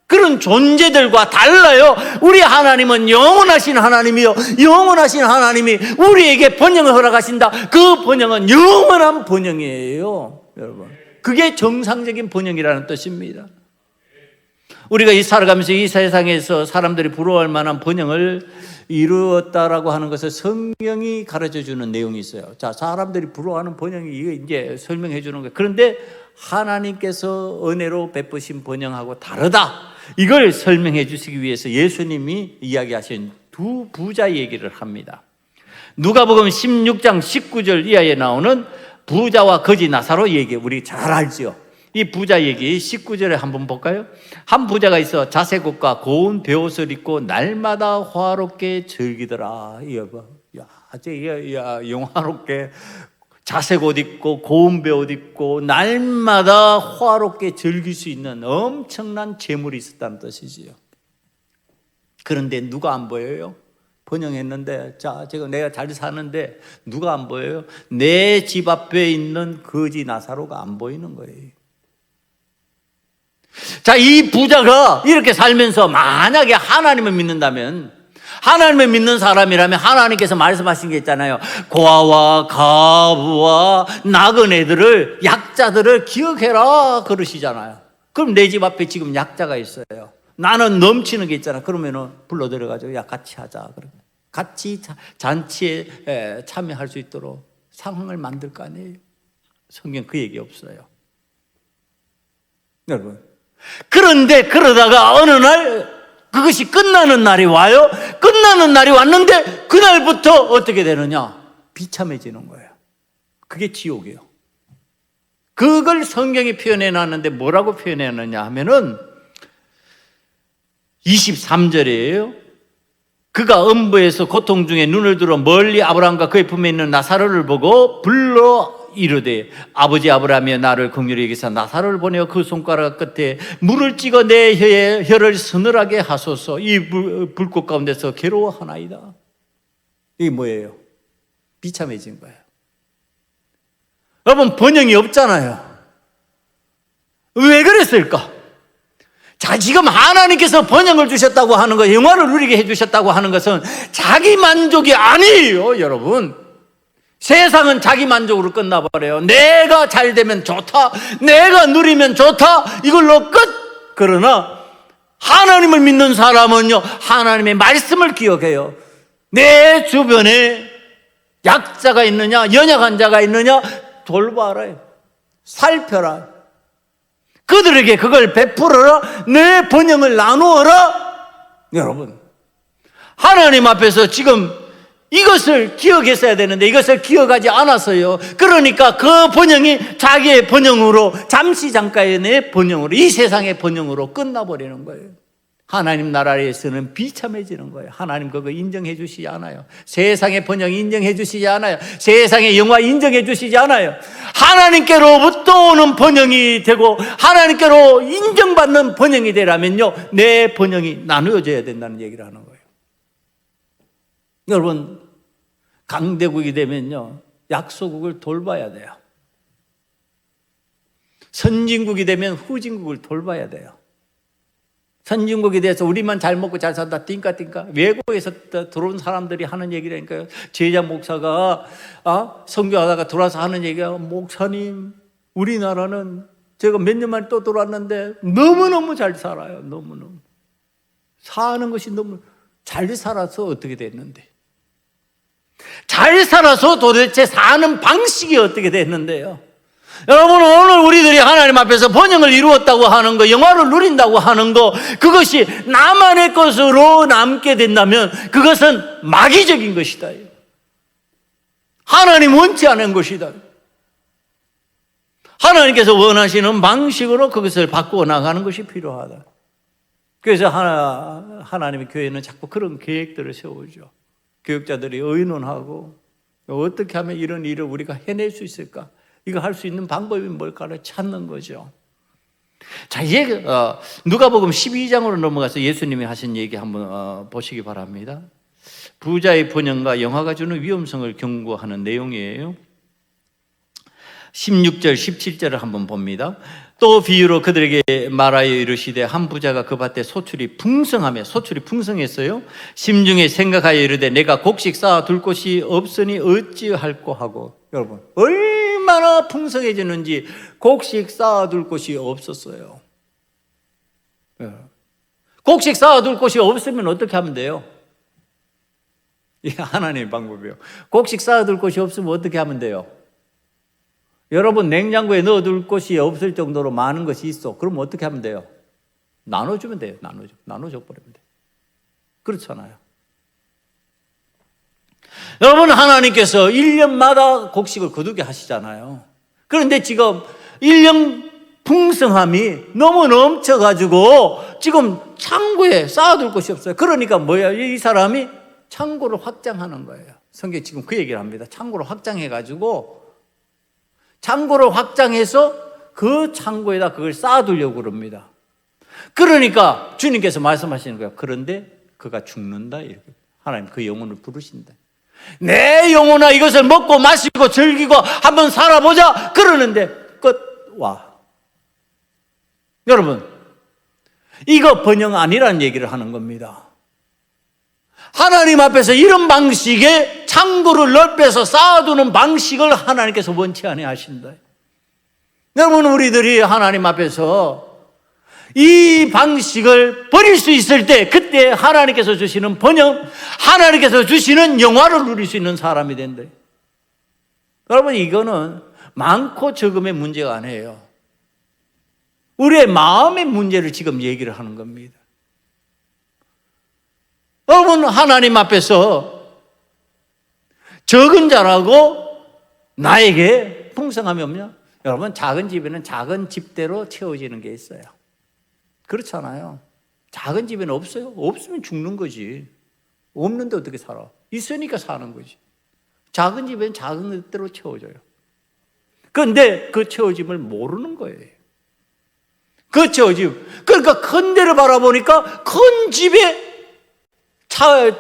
S3: 그런 존재들과 달라요. 우리 하나님은 영원하신 하나님이요, 영원하신 하나님이 우리에게 번영을 허락하신다. 그 번영은 영원한 번영이에요, 여러분. 그게 정상적인 번영이라는 뜻입니다. 우리가 이 살아가면서 이 세상에서 사람들이 부러워할 만한 번영을 이루었다라고 하는 것을 성경이 가르쳐 주는 내용이 있어요. 자, 사람들이 부러워하는 번영이 이게 이제 설명해 주는 거예요. 그런데 하나님께서 은혜로 베푸신 번영하고 다르다. 이걸 설명해 주시기 위해서 예수님이 이야기하신 두 부자 얘기를 합니다. 누가복음 16장 19절 이하에 나오는 부자와 거지 나사로 얘기, 우리 잘 알죠. 이 부자 얘기 19절에 한번 볼까요? 한 부자가 있어 자색옷과 고운 베옷을 입고 날마다 화롭게 즐기더라. 영화롭게 자색옷 입고 고운 베옷 입고 날마다 화롭게 즐길 수 있는 엄청난 재물이 있었다는 뜻이지요. 그런데 누가 안 보여요? 번영했는데, 자, 지금 내가 잘 사는데 누가 안 보여요? 내 집 앞에 있는 거지 나사로가 안 보이는 거예요. 자, 이 부자가 이렇게 살면서 만약에 하나님을 믿는다면, 하나님을 믿는 사람이라면 하나님께서 말씀하신 게 있잖아요. 고아와 가부와 나그네들을, 약자들을 기억해라 그러시잖아요. 그럼 내 집 앞에 지금 약자가 있어요. 나는 넘치는 게 있잖아. 그러면은 불러들여가지고 야, 같이 하자. 같이 잔치에 참여할 수 있도록 상황을 만들 거 아니에요. 성경 그 얘기 없어요, 여러분. 그런데 그러다가 어느 날 그것이 끝나는 날이 와요. 끝나는 날이 왔는데 그날부터 어떻게 되느냐? 비참해지는 거예요. 그게 지옥이에요. 그걸 성경이 표현해 놨는데 뭐라고 표현해 놨냐 하면은 23절이에요. 그가 음부에서 고통 중에 눈을 들어 멀리 아브라함과 그의 품에 있는 나사로를 보고 불러 이르되 아버지 아브라함이여 나를 긍휼히 여기사 나사로를 보내어 그 손가락 끝에 물을 찍어 내 혀를 서늘하게 하소서. 이 불꽃 가운데서 괴로워하나이다. 이게 뭐예요? 비참해진 거예요. 여러분, 번영이 없잖아요. 왜 그랬을까? 자, 지금 하나님께서 번영을 주셨다고 하는 것, 영화를 누리게 해주셨다고 하는 것은 자기 만족이 아니에요, 여러분. 세상은 자기 만족으로 끝나버려요. 내가 잘 되면 좋다, 내가 누리면 좋다, 이걸로 끝. 그러나 하나님을 믿는 사람은요, 하나님의 말씀을 기억해요. 내 주변에 약자가 있느냐, 연약한 자가 있느냐 돌봐라, 살펴라. 그들에게 그걸 베풀어라. 내 번영을 나누어라. 여러분, 하나님 앞에서 지금 이것을 기억했어야 되는데 이것을 기억하지 않았어요. 그러니까 그 번영이 자기의 번영으로, 잠시 잠깐의 내 번영으로, 이 세상의 번영으로 끝나버리는 거예요. 하나님 나라에서는 비참해지는 거예요. 하나님 그거 인정해 주시지 않아요. 세상의 번영 인정해 주시지 않아요. 세상의 영화 인정해 주시지 않아요. 하나님께로부터 오는 번영이 되고 하나님께로 인정받는 번영이 되려면요, 내 번영이 나누어져야 된다는 얘기를 하는 거예요. 여러분, 강대국이 되면요, 약소국을 돌봐야 돼요. 선진국이 되면 후진국을 돌봐야 돼요. 선진국에 대해서 우리만 잘 먹고 잘 산다, 띵까띵까. 외국에서 들어온 사람들이 하는 얘기라니까요. 제자 목사가 선교하다가 들어와서 하는 얘기가, 목사님, 우리나라는 제가 몇 년 만에 또 들어왔는데 너무너무 잘 살아요. 너무너무 사는 것이 너무 잘 살아서 어떻게 됐는데, 잘 살아서 도대체 사는 방식이 어떻게 됐는데요. 여러분, 오늘 우리들이 하나님 앞에서 번영을 이루었다고 하는 거, 영화를 누린다고 하는 거, 그것이 나만의 것으로 남게 된다면 그것은 마귀적인 것이다. 하나님 원치 않은 것이다. 하나님께서 원하시는 방식으로 그것을 바꾸어 나가는 것이 필요하다. 그래서 하나님의 교회는 자꾸 그런 계획들을 세우죠. 교육자들이 의논하고 어떻게 하면 이런 일을 우리가 해낼 수 있을까? 이거 할 수 있는 방법이 뭘까를 찾는 거죠. 자, 이제 누가복음 12장으로 넘어가서 예수님이 하신 얘기 한번 보시기 바랍니다. 부자의 번영과 영화가 주는 위험성을 경고하는 내용이에요. 16절, 17절을 한번 봅니다. 또 비유로 그들에게 말하여 이르시되 한 부자가 그 밭에 소출이 풍성했어요. 심중에 생각하여 이르되 내가 곡식 쌓아 둘 곳이 없으니 어찌할꼬 하고. 여러분, 얼마나 풍성해지는지 곡식 쌓아 둘 곳이 없었어요. 곡식 쌓아 둘 곳이 없으면 어떻게 하면 돼요? 이게 하나님의 방법이에요. 곡식 쌓아 둘 곳이 없으면 어떻게 하면 돼요? 여러분, 냉장고에 넣어둘 곳이 없을 정도로 많은 것이 있어. 그럼 어떻게 하면 돼요? 나눠주면 돼요. 나눠줘 버리면 돼요. 그렇잖아요. 여러분, 하나님께서 1년마다 곡식을 거두게 하시잖아요. 그런데 지금 1년 풍성함이 너무 넘쳐가지고 지금 창고에 쌓아둘 곳이 없어요. 그러니까 뭐야? 이 사람이 창고를 확장하는 거예요. 성경에 지금 그 얘기를 합니다. 창고를 확장해가지고 창고를 확장해서 그 창고에다 그걸 쌓아두려고 그럽니다. 그러니까 주님께서 말씀하시는 거예요. 그런데 그가 죽는다. 이렇게 하나님 그 영혼을 부르신다. 내 영혼아, 이것을 먹고 마시고 즐기고 한번 살아보자. 그러는데 끝 와. 여러분, 이거 번영 아니라는 얘기를 하는 겁니다. 하나님 앞에서 이런 방식의 창고를 넓혀서 쌓아두는 방식을 하나님께서 원치 않아 하신다. 여러분, 우리들이 하나님 앞에서 이 방식을 버릴 수 있을 때 그때 하나님께서 주시는 번영, 하나님께서 주시는 영화를 누릴 수 있는 사람이 된다. 여러분, 이거는 많고 적음의 문제가 아니에요. 우리의 마음의 문제를 지금 얘기를 하는 겁니다. 여러분, 하나님 앞에서 적은 자라고 나에게 풍성함이 없냐? 여러분, 작은 집에는 작은 집대로 채워지는 게 있어요. 그렇잖아요. 작은 집에는 없어요. 없으면 죽는 거지. 없는데 어떻게 살아? 있으니까 사는 거지. 작은 집에는 작은 대로 채워져요. 그런데 그 채워짐을 모르는 거예요. 그 채워짐. 그러니까 큰 데를 바라보니까 큰 집에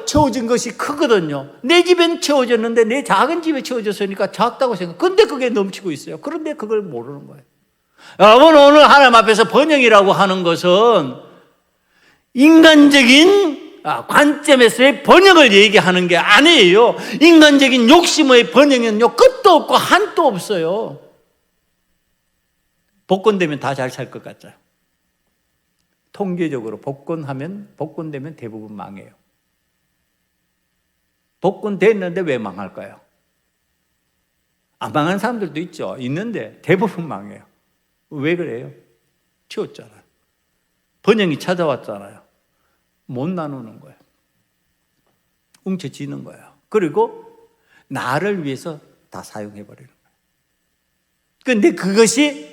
S3: 채워진 것이 크거든요. 내 집엔 채워졌는데 내 작은 집에 채워졌으니까 작다고 생각. 근데 그게 넘치고 있어요. 그런데 그걸 모르는 거예요. 여러분, 오늘 하나님 앞에서 번영이라고 하는 것은 인간적인 관점에서의 번영을 얘기하는 게 아니에요. 인간적인 욕심의 번영은요, 끝도 없고 한도 없어요. 복권되면 다 잘 살 것 같죠. 통계적으로 복권되면 대부분 망해요. 복권됐는데 왜 망할까요? 안 망한 사람들도 있죠. 있는데 대부분 망해요. 왜 그래요? 치웠잖아요. 번영이 찾아왔잖아요. 못 나누는 거예요. 뭉쳐지는 거예요. 그리고 나를 위해서 다 사용해버리는 거예요. 그런데 그것이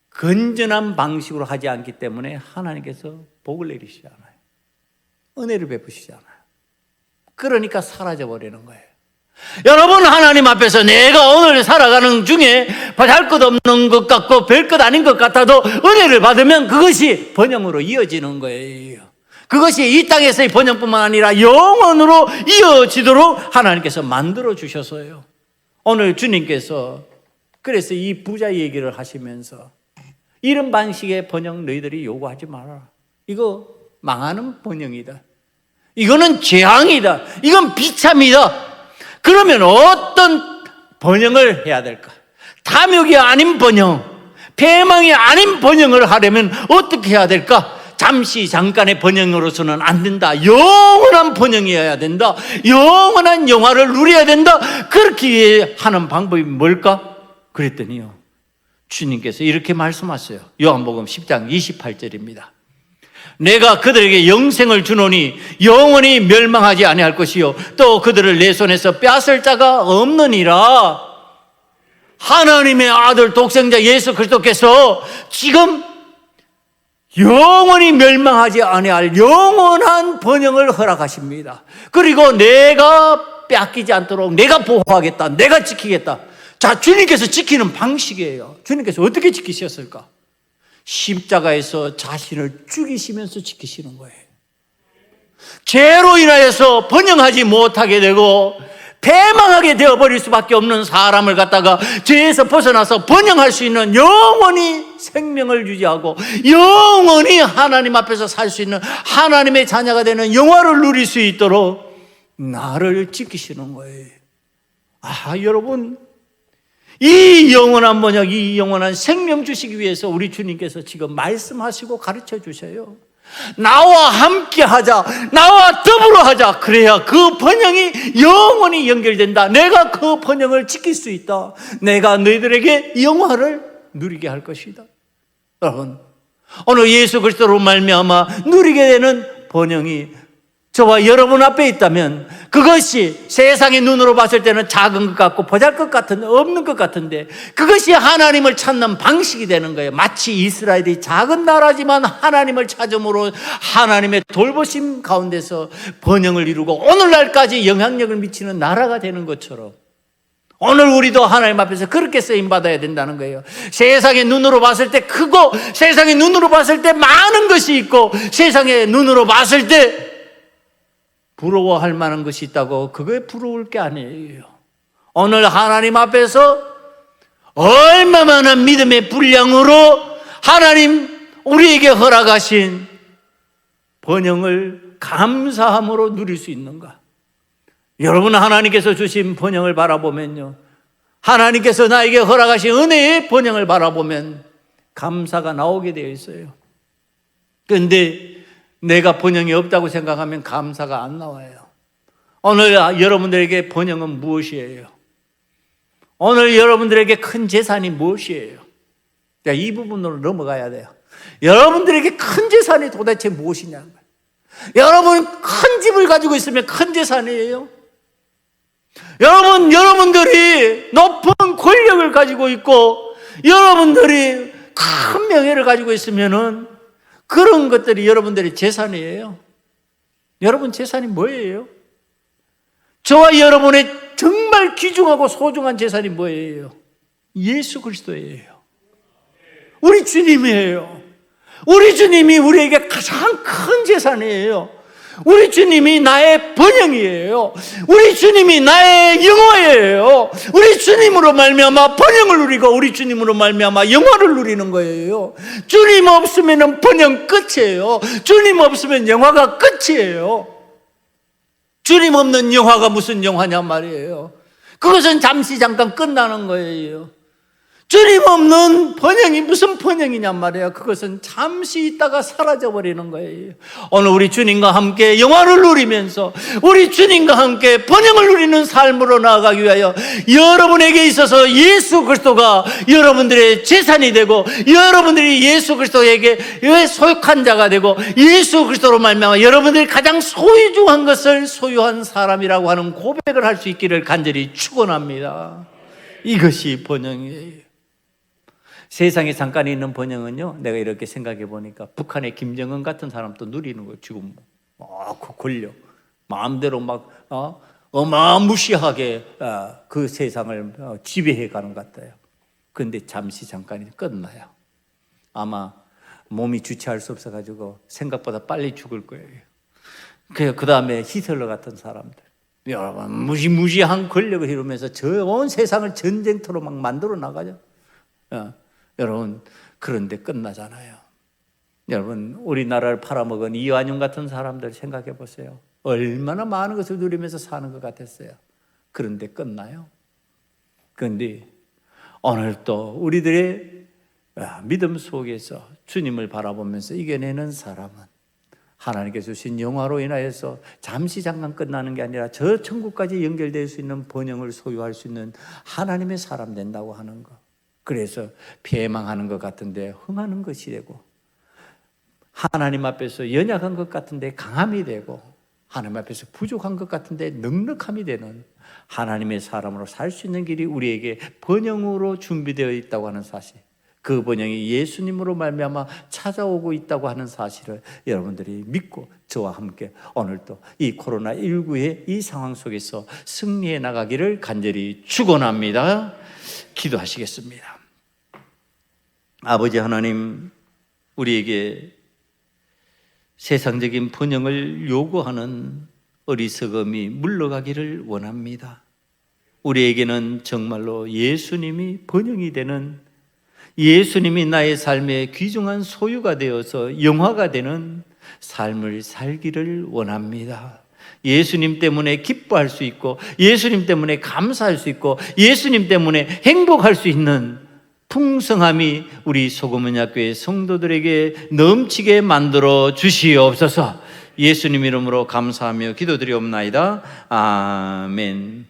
S3: 건전한 방식으로 하지 않기 때문에 하나님께서 복을 내리시지 않아요. 은혜를 베푸시지 않아요. 그러니까 사라져버리는 거예요. 여러분, 하나님 앞에서 내가 오늘 살아가는 중에 할 것 없는 것 같고 별 것 아닌 것 같아도 은혜를 받으면 그것이 번영으로 이어지는 거예요. 그것이 이 땅에서의 번영뿐만 아니라 영원으로 이어지도록 하나님께서 만들어 주셨어요. 오늘 주님께서 그래서 이 부자 얘기를 하시면서 이런 방식의 번영 너희들이 요구하지 말아라. 이거 망하는 번영이다. 이거는 재앙이다. 이건 비참이다. 그러면 어떤 번영을 해야 될까? 탐욕이 아닌 번영, 패망이 아닌 번영을 하려면 어떻게 해야 될까? 잠깐의 번영으로서는 안 된다. 영원한 번영이어야 된다. 영원한 영화를 누려야 된다. 그렇게 하는 방법이 뭘까? 그랬더니요, 주님께서 이렇게 말씀하세요. 요한복음 10장 28절입니다. 내가 그들에게 영생을 주노니 영원히 멸망하지 아니할 것이요 또 그들을 내 손에서 빼앗을 자가 없느니라. 하나님의 아들 독생자 예수 그리스도께서 지금 영원히 멸망하지 아니할 영원한 번영을 허락하십니다. 그리고 내가 빼앗기지 않도록 내가 보호하겠다, 내가 지키겠다. 자, 주님께서 지키는 방식이에요. 주님께서 어떻게 지키셨을까? 십자가에서 자신을 죽이시면서 지키시는 거예요. 죄로 인하여서 번영하지 못하게 되고 패망하게 되어버릴 수밖에 없는 사람을 갖다가 죄에서 벗어나서 번영할 수 있는, 영원히 생명을 유지하고 영원히 하나님 앞에서 살 수 있는 하나님의 자녀가 되는 영화를 누릴 수 있도록 나를 지키시는 거예요. 아, 여러분, 이 영원한 번역, 이 영원한 생명 주시기 위해서 우리 주님께서 지금 말씀하시고 가르쳐 주셔요. 나와 함께 하자, 나와 더불어 하자. 그래야 그 번영이 영원히 연결된다. 내가 그 번영을 지킬 수 있다. 내가 너희들에게 영화를 누리게 할 것이다. 여러분, 오늘 예수 그리스도로 말미암아 누리게 되는 번영이 저와 여러분 앞에 있다면 그것이 세상의 눈으로 봤을 때는 작은 것 같고 보잘것 같은, 없는 것 같은데 그것이 하나님을 찾는 방식이 되는 거예요. 마치 이스라엘이 작은 나라지만 하나님을 찾음으로 하나님의 돌보심 가운데서 번영을 이루고 오늘날까지 영향력을 미치는 나라가 되는 것처럼 오늘 우리도 하나님 앞에서 그렇게 쓰임받아야 된다는 거예요. 세상의 눈으로 봤을 때 크고 세상의 눈으로 봤을 때 많은 것이 있고 세상의 눈으로 봤을 때 부러워할 만한 것이 있다고 그거에 부러울 게 아니에요. 오늘 하나님 앞에서 얼마나 믿음의 분량으로 하나님 우리에게 허락하신 번영을 감사함으로 누릴 수 있는가? 여러분, 하나님께서 주신 번영을 바라보면요, 하나님께서 나에게 허락하신 은혜의 번영을 바라보면 감사가 나오게 되어 있어요. 그런데 내가 번영이 없다고 생각하면 감사가 안 나와요. 오늘 여러분들에게 번영은 무엇이에요? 오늘 여러분들에게 큰 재산이 무엇이에요? 이 부분으로 넘어가야 돼요. 여러분들에게 큰 재산이 도대체 무엇이냐? 여러분, 큰 집을 가지고 있으면 큰 재산이에요. 여러분들이 높은 권력을 가지고 있고 여러분들이 큰 명예를 가지고 있으면은 그런 것들이 여러분들의 재산이에요. 여러분 재산이 뭐예요? 저와 여러분의 정말 귀중하고 소중한 재산이 뭐예요? 예수 그리스도예요. 우리 주님이에요. 우리 주님이 우리에게 가장 큰 재산이에요. 우리 주님이 나의 번영이에요. 우리 주님이 나의 영화예요. 우리 주님으로 말미암아 번영을 누리고 우리 주님으로 말미암아 영화를 누리는 거예요. 주님 없으면 번영 끝이에요. 주님 없으면 영화가 끝이에요. 주님 없는 영화가 무슨 영화냐 말이에요. 그것은 잠시 잠깐 끝나는 거예요. 주님 없는 번영이 무슨 번영이냐 말이에요. 그것은 잠시 있다가 사라져버리는 거예요. 오늘 우리 주님과 함께 영화를 누리면서 우리 주님과 함께 번영을 누리는 삶으로 나아가기 위하여 여러분에게 있어서 예수 그리스도가 여러분들의 재산이 되고 여러분들이 예수 그리스도에게 소유한 자가 되고 예수 그리스도로 말미암아 여러분들이 가장 소유중한 것을 소유한 사람이라고 하는 고백을 할 수 있기를 간절히 축원합니다. 이것이 번영이에요. 세상에 잠깐 있는 번영은요, 내가 이렇게 생각해 보니까 북한의 김정은 같은 사람도 누리는 거예요. 지금 그 권력 마음대로 막 어마무시하게 그 세상을 지배해 가는 것 같아요. 그런데 잠시 잠깐이 끝나요. 아마 몸이 주체할 수 없어 가지고 생각보다 빨리 죽을 거예요. 그 다음에 히틀러 같은 사람들, 여러분 무시무시한 권력을 이루면서 저 온 세상을 전쟁터로 막 만들어 나가죠. 여러분, 그런데 끝나잖아요. 여러분, 우리나라를 팔아먹은 이완용 같은 사람들 생각해 보세요. 얼마나 많은 것을 누리면서 사는 것 같았어요. 그런데 끝나요. 그런데 오늘 또 우리들의 믿음 속에서 주님을 바라보면서 이겨내는 사람은 하나님께서 주신 영화로 인하여서 잠시 잠깐 끝나는 게 아니라 저 천국까지 연결될 수 있는 번영을 소유할 수 있는 하나님의 사람 된다고 하는 것. 그래서 패망하는 것 같은데 흥하는 것이 되고, 하나님 앞에서 연약한 것 같은데 강함이 되고, 하나님 앞에서 부족한 것 같은데 넉넉함이 되는 하나님의 사람으로 살 수 있는 길이 우리에게 번영으로 준비되어 있다고 하는 사실, 그 번영이 예수님으로 말미암아 찾아오고 있다고 하는 사실을 여러분들이 믿고 저와 함께 오늘도 이 코로나19의 이 상황 속에서 승리해 나가기를 간절히 축원합니다. 기도하시겠습니다. 아버지 하나님, 우리에게 세상적인 번영을 요구하는 어리석음이 물러가기를 원합니다. 우리에게는 정말로 예수님이 번영이 되는, 예수님이 나의 삶의 귀중한 소유가 되어서 영화가 되는 삶을 살기를 원합니다. 예수님 때문에 기뻐할 수 있고, 예수님 때문에 감사할 수 있고, 예수님 때문에 행복할 수 있는 풍성함이 우리 소금은약교회 성도들에게 넘치게 만들어 주시옵소서. 예수님 이름으로 감사하며 기도드리옵나이다. 아멘.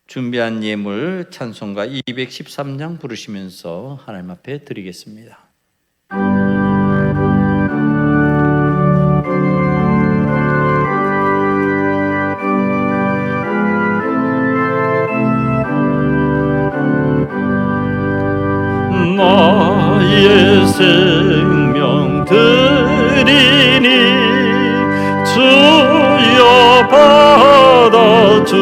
S3: 준비한 예물 찬송가 213장 부르시면서 하나님 앞에 드리겠습니다.
S2: 나의 생명 드리니 주여 받아주셔서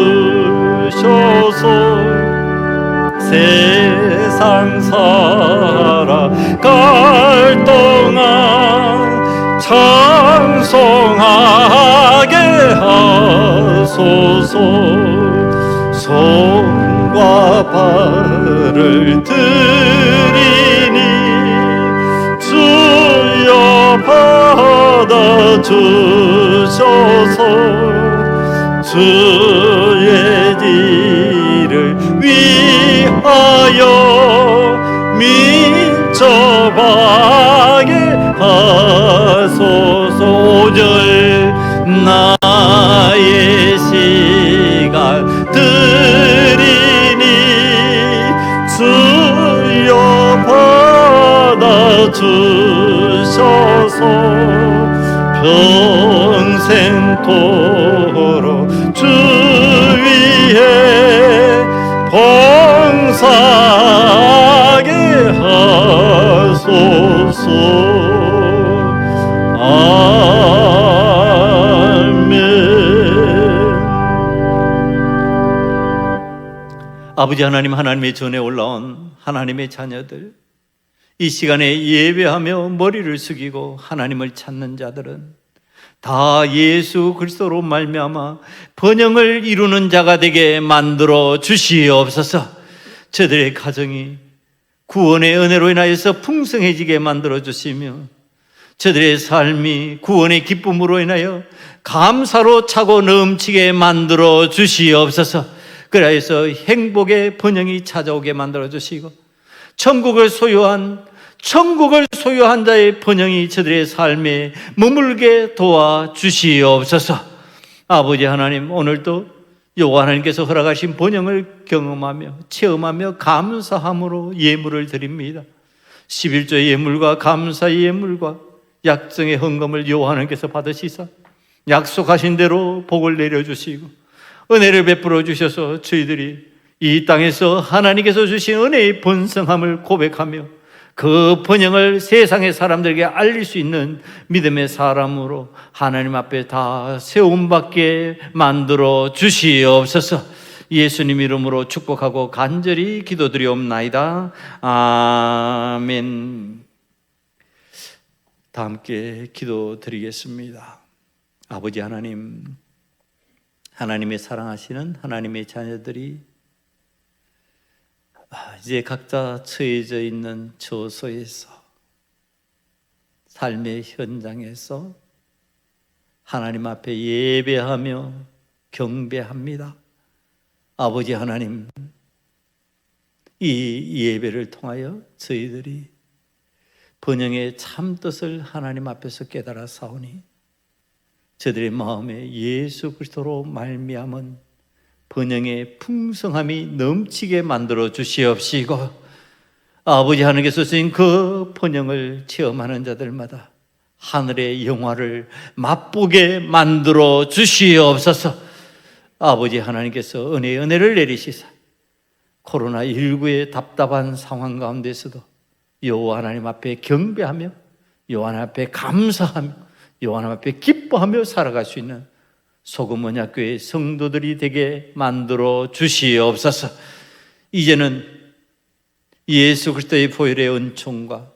S2: 세상 살아갈 동안 찬송하게 하소서. 손과 발을 드리니 주여 받아주셔서 주의 일을 위하여 민첩하게 하소서. 오절 나의 시간 드리니 주여 받아주셔서 평생토록 주 위에 봉사하게 하소서. 아멘.
S1: 아버지 하나님, 하나님의 전에 올라온 하나님의 자녀들, 이 시간에 예배하며 머리를 숙이고 하나님을 찾는 자들은 다 예수 그리스도로 말미암아 번영을 이루는 자가 되게 만들어 주시옵소서. 저들의 가정이 구원의 은혜로 인하여서 풍성해지게 만들어 주시며, 저들의 삶이 구원의 기쁨으로 인하여 감사로 차고 넘치게 만들어 주시옵소서. 그래서 행복의 번영이 찾아오게 만들어 주시고, 천국을 소유한 자의 번영이 저들의 삶에 머물게 도와주시옵소서. 아버지 하나님, 오늘도 여호와 하나님께서 허락하신 번영을 경험하며 체험하며 감사함으로 예물을 드립니다. 11조의 예물과 감사의 예물과 약정의 헌금을 여호와 하나님께서 받으시사 약속하신 대로 복을 내려주시고 은혜를 베풀어 주셔서 저희들이 이 땅에서 하나님께서 주신 은혜의 번성함을 고백하며 그 번영을 세상의 사람들에게 알릴 수 있는 믿음의 사람으로 하나님 앞에 다 세움받게 만들어 주시옵소서. 예수님 이름으로 축복하고 간절히 기도드리옵나이다. 아멘. 다 함께 기도드리겠습니다. 아버지 하나님, 하나님의 사랑하시는 하나님의 자녀들이 이제 각자 처해져 있는 처소에서, 삶의 현장에서 하나님 앞에 예배하며 경배합니다. 아버지 하나님, 이 예배를 통하여 저희들이 번영의 참뜻을 하나님 앞에서 깨달아 사오니 저들의 마음에 예수 그리스도로 말미암은 번영의 풍성함이 넘치게 만들어 주시옵시고, 아버지 하나님께서 주신 그 번영을 체험하는 자들마다 하늘의 영화를 맛보게 만들어 주시옵소서. 아버지 하나님께서 은혜를 내리시사 코로나19의 답답한 상황 가운데서도 여호와 하나님 앞에 경배하며 여호와 하나님 앞에 감사하며 여호와 하나님 앞에 기뻐하며 살아갈 수 있는 소금 언약교회 성도들이 되게 만들어 주시옵소서. 이제는 예수 그리스도의 보혈의 은총과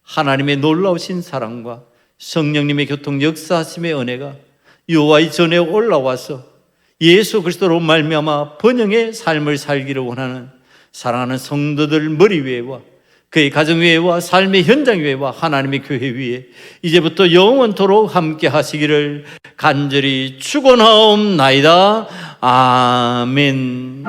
S1: 하나님의 놀라우신 사랑과 성령님의 교통 역사하심의 은혜가 여호와의 전에 올라와서 예수 그리스도로 말미암아 번영의 삶을 살기를 원하는 사랑하는 성도들 머리 위에와 그의 가정 위에와 삶의 현장 위에와 하나님의 교회 위에 이제부터 영원토록 함께 하시기를 간절히 축원하옵나이다. 아멘.